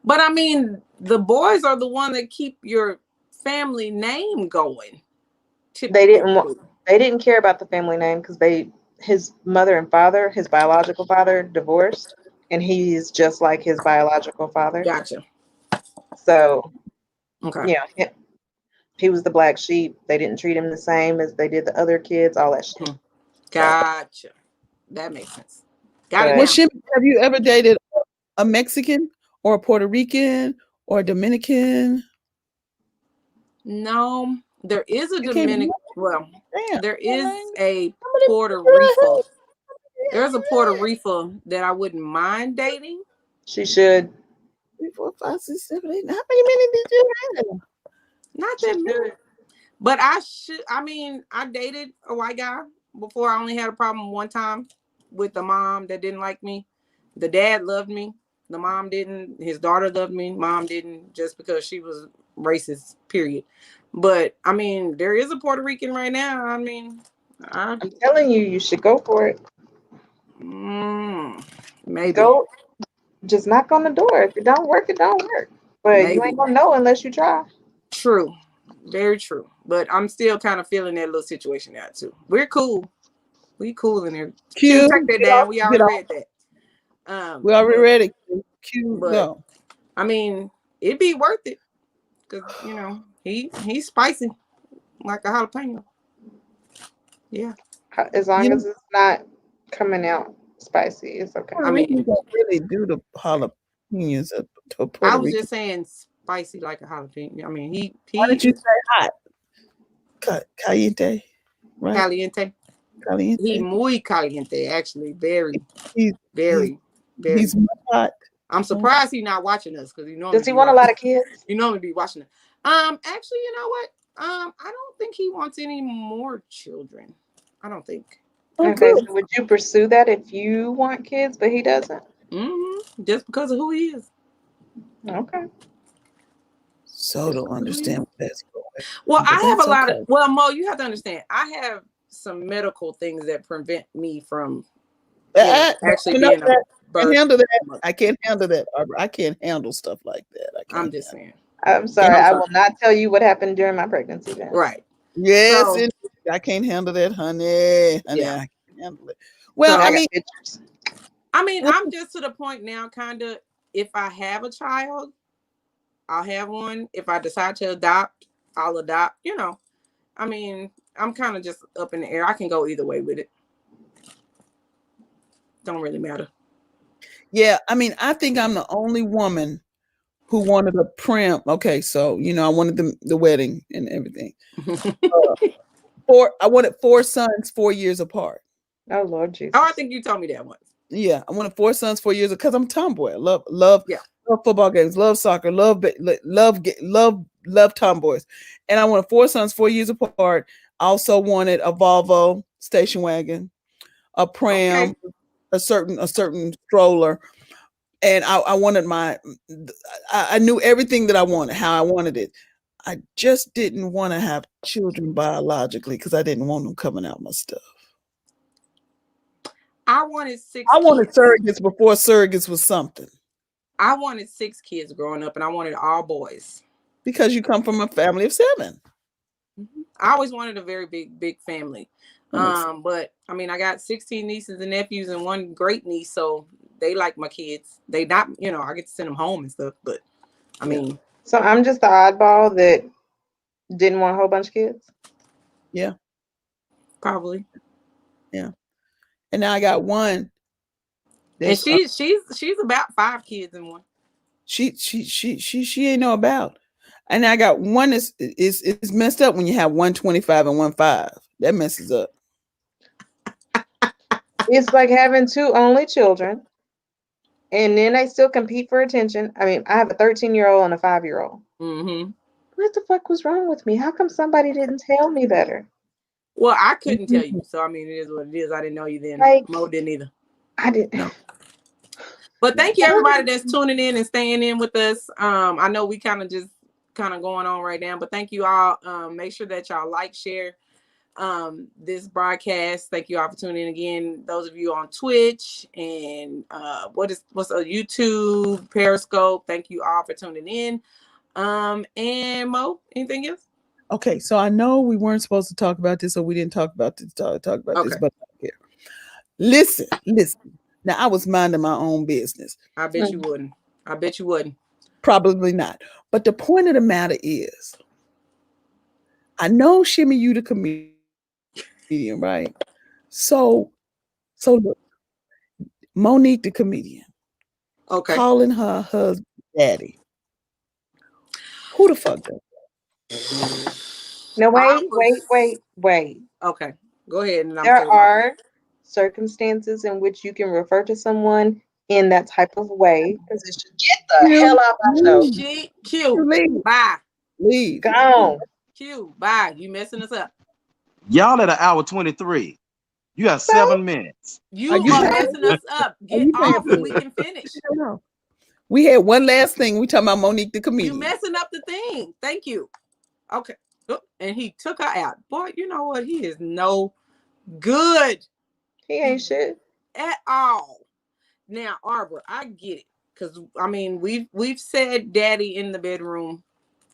But I mean, the boys are the one that keep your family name going. They didn't care about the family name because his mother and father, his biological father, divorced, and he's just like his biological father. Gotcha. So, okay. He was the black sheep. They didn't treat him the same as they did the other kids. All that shit. Gotcha. That makes sense. Got it. Well, Shimmy, have you ever dated a Mexican or a Puerto Rican or a Dominican? No, there is a Dominican. Well, there is a Puerto Rico. Rico. There's a Puerto Rico that I wouldn't mind dating. She should. 3, 4, 5, 6, 7, 8. How many men did you have? Not that many. But I dated a white guy before. I only had a problem one time with the mom that didn't like me. The dad loved me. The mom didn't. His daughter loved me. Mom didn't, just because she was racist, period. But I mean, there is a Puerto Rican right now. I mean, I'm telling you, you should go for it. Maybe. Go. Just knock on the door. If it don't work, it don't work. But you ain't gonna know unless you try. True. Very true. But I'm still kind of feeling that little situation out too. We're cool. We cool in there. Cute. Check that down. We already read that. We already read it. Cute. But, I mean, it'd be worth it. Because, he's spicy. Like a jalapeno. Yeah. As long as it's not coming out spicy, it's okay. I mean, you don't really do the jalapenos to Puerto I was Rico. just saying spicy like a jalapeno. I mean, he Why did you say hot? Caliente, right? Caliente. Caliente. He muy caliente, actually. Very, he's hot. I'm surprised he's not watching us, because does he want a lot of kids? You normally be watching it. Actually, you know what? I don't think he wants any more children. I don't think. Okay, so would you pursue that if you want kids, but he doesn't? Just because of who he is. Okay. So don't understand what that's going. Well, I have a lot of. Well, Mo, you have to understand. I have some medical things that prevent me from actually being a birth. I can't handle that. I can't handle stuff like that. I'm just saying. I'm sorry. I will not tell you what happened during my pregnancy. Then. Right. Yes, so, I can't handle that, honey. Yeah. I can't handle it. Well, so I mean, I'm just to the point now, kind of, if I have a child, I'll have one. If I decide to adopt, I'll adopt. I mean, I'm kind of just up in the air. I can go either way with it. Don't really matter. Yeah, I mean, I think I'm the only woman who wanted a prim. Okay, so I wanted the wedding and everything. I wanted 4 sons 4 years apart. Oh Lord Jesus! Oh, I think you told me that once. Yeah, I wanted 4 sons 4 years because I'm a tomboy. I love love football games, love soccer, love tomboys. And I wanted four sons 4 years apart. I also wanted a Volvo station wagon, a pram, Okay. a certain stroller, and I wanted I knew everything that I wanted, how I wanted it. I just didn't want to have children biologically because I didn't want them coming out my stuff. I wanted six I wanted kids. surrogates before surrogates was something. I wanted 6 kids growing up, and I wanted all boys. Because you come from a family of 7. I always wanted a very big family. That makes But I mean, I got 16 nieces and nephews and one great niece, so they like my kids. They not, I get to send them home and stuff, but I mean, So I'm just the oddball that didn't want a whole bunch of kids. yeah, probably. yeah. And now I got one. And she's about 5 kids in one. She ain't know about. And I got one is messed up when you have 125 and 15. That messes up. It's like having 2 only children, and then they still compete for attention. I mean, I have a 13-year-old and a 5-year-old. Mm-hmm. What the fuck was wrong with me? How come somebody didn't tell me better? Well, I couldn't tell you, so I mean, it is what it is. I didn't know you then. Like, Mo didn't either. I didn't. No. But thank you everybody that's tuning in and staying in with us. I know we kind of going on right now, but thank you all. Make sure that y'all like, share this broadcast. Thank you all for tuning in again. Those of you on Twitch and what's YouTube, Periscope. Thank you all for tuning in. And Mo, anything else? Okay, so I know we weren't supposed to talk about this, or we didn't talk about this. Talk about Okay. this, but I don't care. Listen. Now I was minding my own business. I bet you wouldn't. I bet you wouldn't. Probably not. But the point of the matter is, I know Shimmy you the comedian, right? So look, Monique the comedian, Okay. calling her husband daddy. Who the fuck does? No, wait. Okay, go ahead. And There are circumstances in which you can refer to someone in that type of way. Because it should get the hell out of my show. Q. Bye. Leave. Gone. Q. Bye. You messing us up. Y'all at an hour 23. You got 7 minutes. You are messing us up. Get off and we can finish. No. We had one last thing. We talking about Monique the comedian. You messing up the thing. Thank you. Okay. And he took her out. Boy, you know what? He is no good. He ain't shit at all. Now, Arbor, I get it. Because I mean, we've said daddy in the bedroom,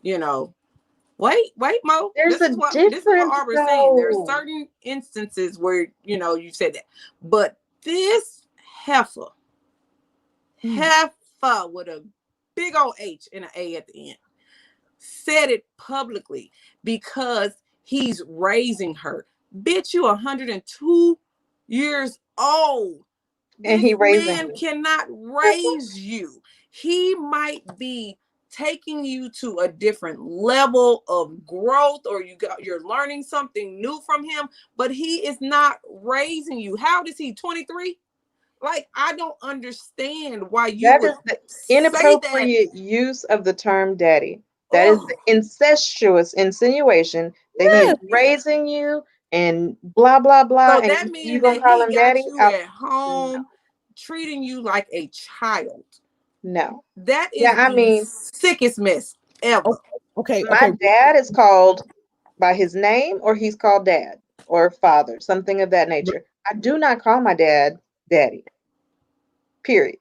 Wait, Mo. This is what Arbor's saying. There are certain instances where you said that. But this heifer with a big old H and an A at the end, said it publicly because he's raising her. Bitch, you 102 years old. And this man cannot raise you. He might be taking you to a different level of growth, or you're learning something new from him, but he is not raising you. How old is he? 23? Like, I don't understand why you that is the inappropriate use of the term daddy. That is the incestuous insinuation that he's raising you and blah blah blah. So that means that he got daddy? You at home treating you like a child. No. That is the sickest mess ever. Okay. My dad is called by his name, or he's called dad or father, something of that nature. I do not call my dad daddy. Period.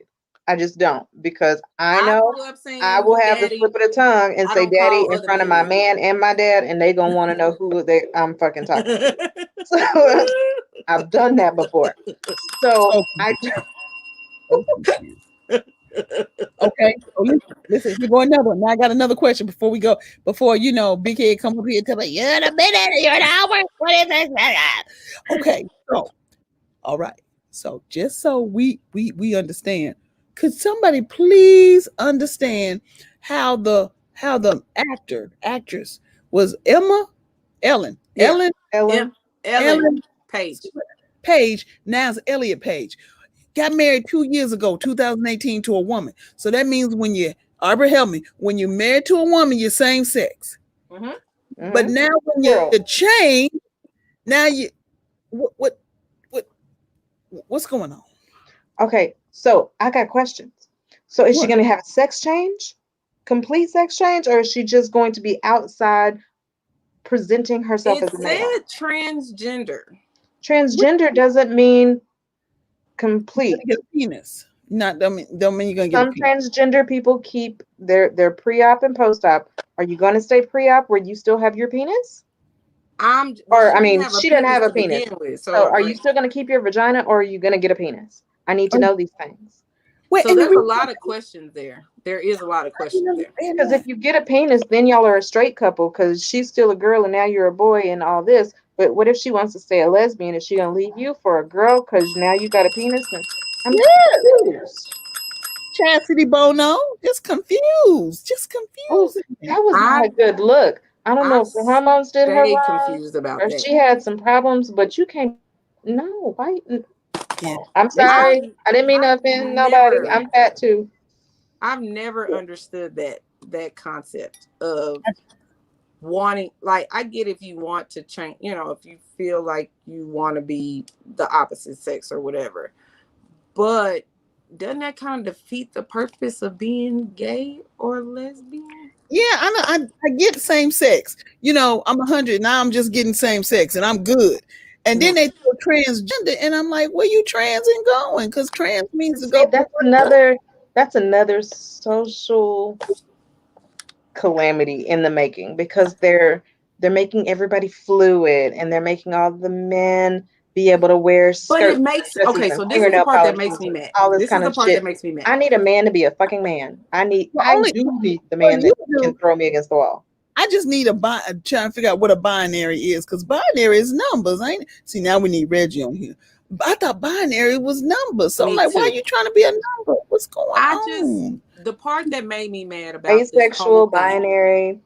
I just don't, because I know I will have the slip of the tongue and say daddy in front of my man and my dad, and they gonna want to know who I'm fucking talking to. So I've done that before. So I okay. So listen, you're going another one. Now I got another question before we go. Before Big Head come up here and tell me you're in a minute, you're an hour. What is this? Okay. So, all right. So just so we understand, could somebody please understand how the actress was Ellen Page. Page. Now it's Elliot Page. got married 2 years ago, 2018, to a woman. So that means when you, Arbor, help me, when you're married to a woman, you're same sex. Mm-hmm. But now when you change, now you what what's going on? Okay, so I got questions. So is she What? going to have a sex change, complete sex change, or is she just going to be outside presenting herself It as a male? said transgender. Transgender doesn't mean complete. Get a penis. Not don't mean you're gonna get a Some penis. transgender people keep their pre-op and post-op. Are you going to stay pre-op where you still have your penis? Well, Or she I didn't mean, have a she doesn't penis have a to penis. begin with. So So are you still going to keep your vagina, or are you going to get a penis? I need to know these things. Wait, so and there's a lot of questions there. There is a lot of questions there. Because if you get a penis, then y'all are a straight couple because she's still a girl and now you're a boy and all this. But what if she wants to stay a lesbian? Is she going to leave you for a girl because now you got a penis? And I'm confused. Chastity Bono, just confused. Oh, that was not a good look. I don't know I if the hormones did her stay wrong confused about or that. she had some problems, but you can't. No, why? Yeah. I'm sorry. I didn't mean to offend nobody. I'm fat too. I've never understood that concept of wanting, like, I get if you want to change, if you feel like you want to be the opposite sex or whatever, but doesn't that kind of defeat the purpose of being gay or lesbian? Yeah, I know. I get same sex. I'm 100 now. I'm just getting same sex, and I'm good. And then they throw transgender, and I'm like, where you trans and going? Because trans means to See, go. that's another social calamity in the making because they're making everybody fluid and they're making all the men be able to wear But it skirts, makes dresses, okay. and So this is the fingernail part that polish, makes me mad. all this This is kind the of part shit. that makes me mad. I need a man to be a fucking man. I do need the man that can throw me against the wall. I just need trying to figure out what a binary is, because binary is numbers. Ain't it? See, now we need Reggie on here. I thought binary was numbers. So I'm like, why are you trying to be a number? What's going on? The part that made me mad about Asexual, this whole thing binary,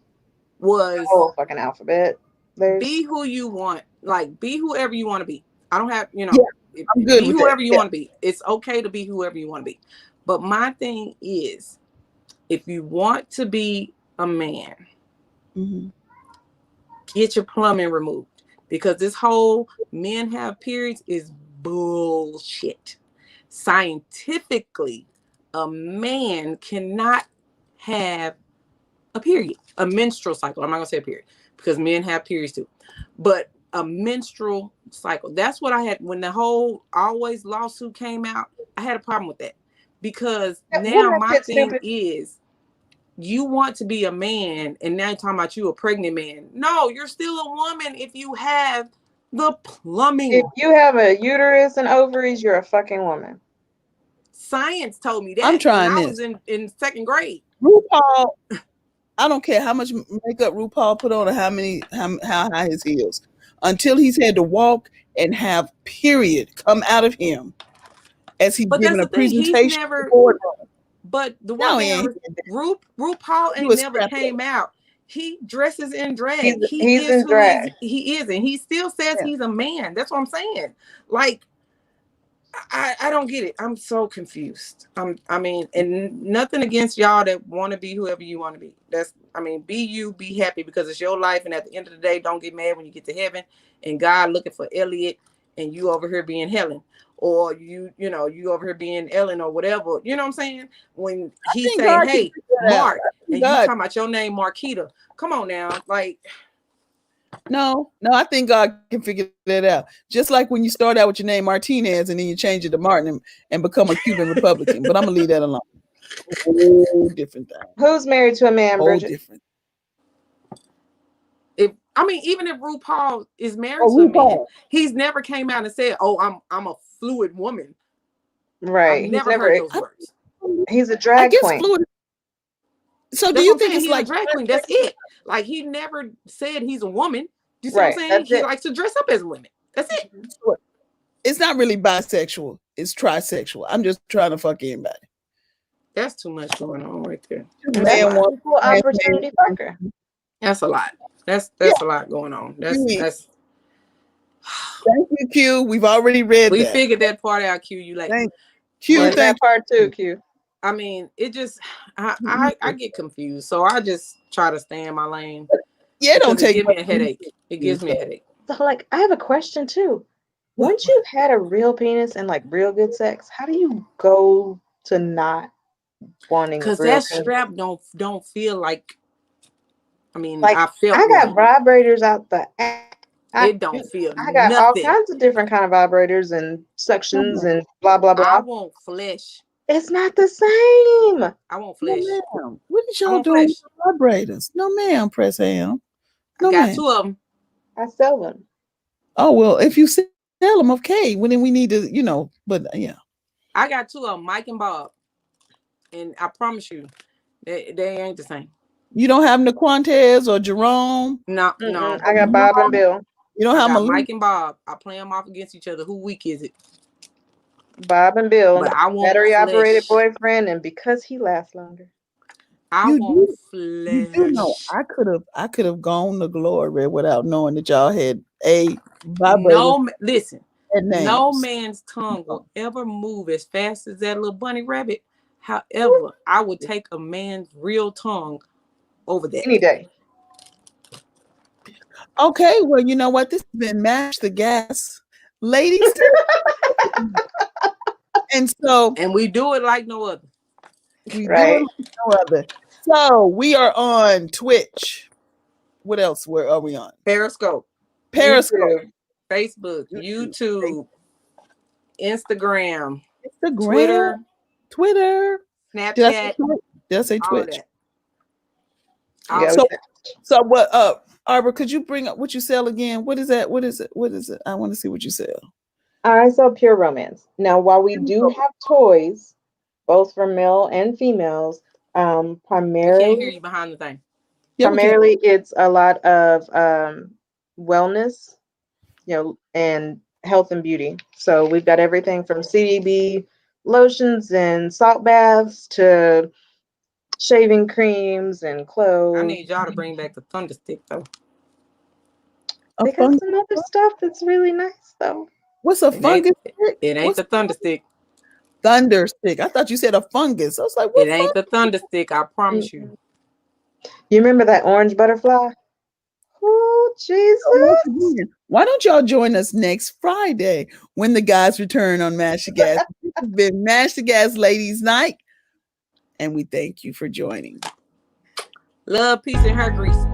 was the whole fucking alphabet. Be who you want. Like, be whoever you want to be. I don't have, I'm good be with whoever that. you want to be. It's okay to be whoever you want to be. But my thing is, if you want to be a man, get your plumbing removed. Because this whole men have periods is bullshit. Scientifically, a man cannot have a period, a menstrual cycle. I'm not gonna say a period because men have periods too, but a menstrual cycle. That's what I had when the whole always lawsuit came out. I had a problem with that because now my thing is, you want to be a man, and now you're talking about you a pregnant man. No, you're still a woman if you have the plumbing. If you have a uterus and ovaries, you're a fucking woman. Science told me that. I'm trying when this. I was in second grade. RuPaul, I don't care how much makeup RuPaul put on or how high his heels, until he's had to walk and have period come out of him as he's giving a presentation. He's never. But the one thing RuPaul ain't never came out. He dresses in drag. He's in drag. He is, and he still says he's a man. That's what I'm saying. Like, I don't get it. I'm so confused. And nothing against y'all that want to be whoever you want to be. Be you, be happy because it's your life. And at the end of the day, don't get mad when you get to heaven and God looking for Elliot and you over here being Helen, or you over here being Ellen or whatever. You know what I'm saying? When he say, hey, Mark, and you talking about your name, Marquita. Come on now. Like, No, I think God can figure that out. Just like when you start out with your name Martinez and then you change it to Martin and become a Cuban Republican. But I'm gonna leave that alone. Whole different thing. Who's married to a man, Bridget? Different. Even if RuPaul is married to a man, he's never came out and said, "Oh, I'm a fluid woman." Right. I've never heard those words. He's a drag queen. Fluid. So do you think it's like a drag queen? That's it. Like, he never said he's a woman. You see what I'm saying? He likes to dress up as women. That's it. It's not really bisexual. It's trisexual. I'm just trying to fuck anybody. That's too much going on right there. Equal opportunity fucker. That's a lot. That's a lot going on. That's Thank you, Q. We've already read we that. figured that part out, Q. You like Q, But- thank that part too, Q. I mean, it just I get confused, so I just try to stay in my lane. Yeah, it don't Because it take gives me much a headache. It gives me a so- headache. So, like, I have a question too. Once you've had a real penis and like real good sex, how do you go to not wanting Because real that penis? strap don't feel like. I mean, Like, I felt I got one. vibrators out the It don't feel I got all nothing. kinds of different kind of vibrators and suctions and blah blah I blah. want flesh. It's not the same. I want No, flesh. ma'am. What is I y'all want doing with flesh. the vibrators? No, ma'am, press ham. I No, got ma'am. 2 of them. I sell them. Oh, well, if you sell them, okay. Well, then we need to, but yeah. I got 2 of them, Mike and Bob. And I promise you, they ain't the same. You don't have Naquantes or Jerome? No. I got Bob and Bill. You don't I have got Malik? Mike and Bob. I play them off against each other. Who weak is it? Bob and Bill. But I want Battery operated flesh. boyfriend, and because he lasts longer. I You want do. You do know. flesh. I could have gone to glory without knowing that y'all had a vibrator No, listen. and names. No man's tongue will ever move as fast as that little bunny rabbit. However, I would take a man's real tongue over that. Any day. Okay, well, you know what? This has been Mash the Gas. Ladies. And we do it like no other. We Right. do it like no other. So we are on Twitch. What else? Where are we on? Periscope, Periscope, Facebook, YouTube, Instagram, Instagram, Twitter, Snapchat, Did I say all Twitch? that. All Yeah, that. So what Arbor, could you bring up what you sell again? What is that? What is it? What is it? I want to see what you sell. I sell pure romance. Now, while we do have toys, both for male and females, We can't hear primarily you behind the thing. Yeah, we can. primarily it's a lot of wellness, and health and beauty. So we've got everything from CBD lotions and salt baths to shaving creams and I clothes. need y'all to bring back the thunder stick though. A They got fungus? some other stuff that's really nice though. What's a It ain't, fungus? it ain't What's the thunder stick. thunder stick? I thought you said a fungus. I was like, It what ain't the thunder stick. I promise you. You remember that orange butterfly? Oh, Jesus. Why don't y'all join us next Friday when the guys return on Mash the Gas? This has been Mash the Gas Ladies Night, and we thank you for joining. Love, peace, and hair grease.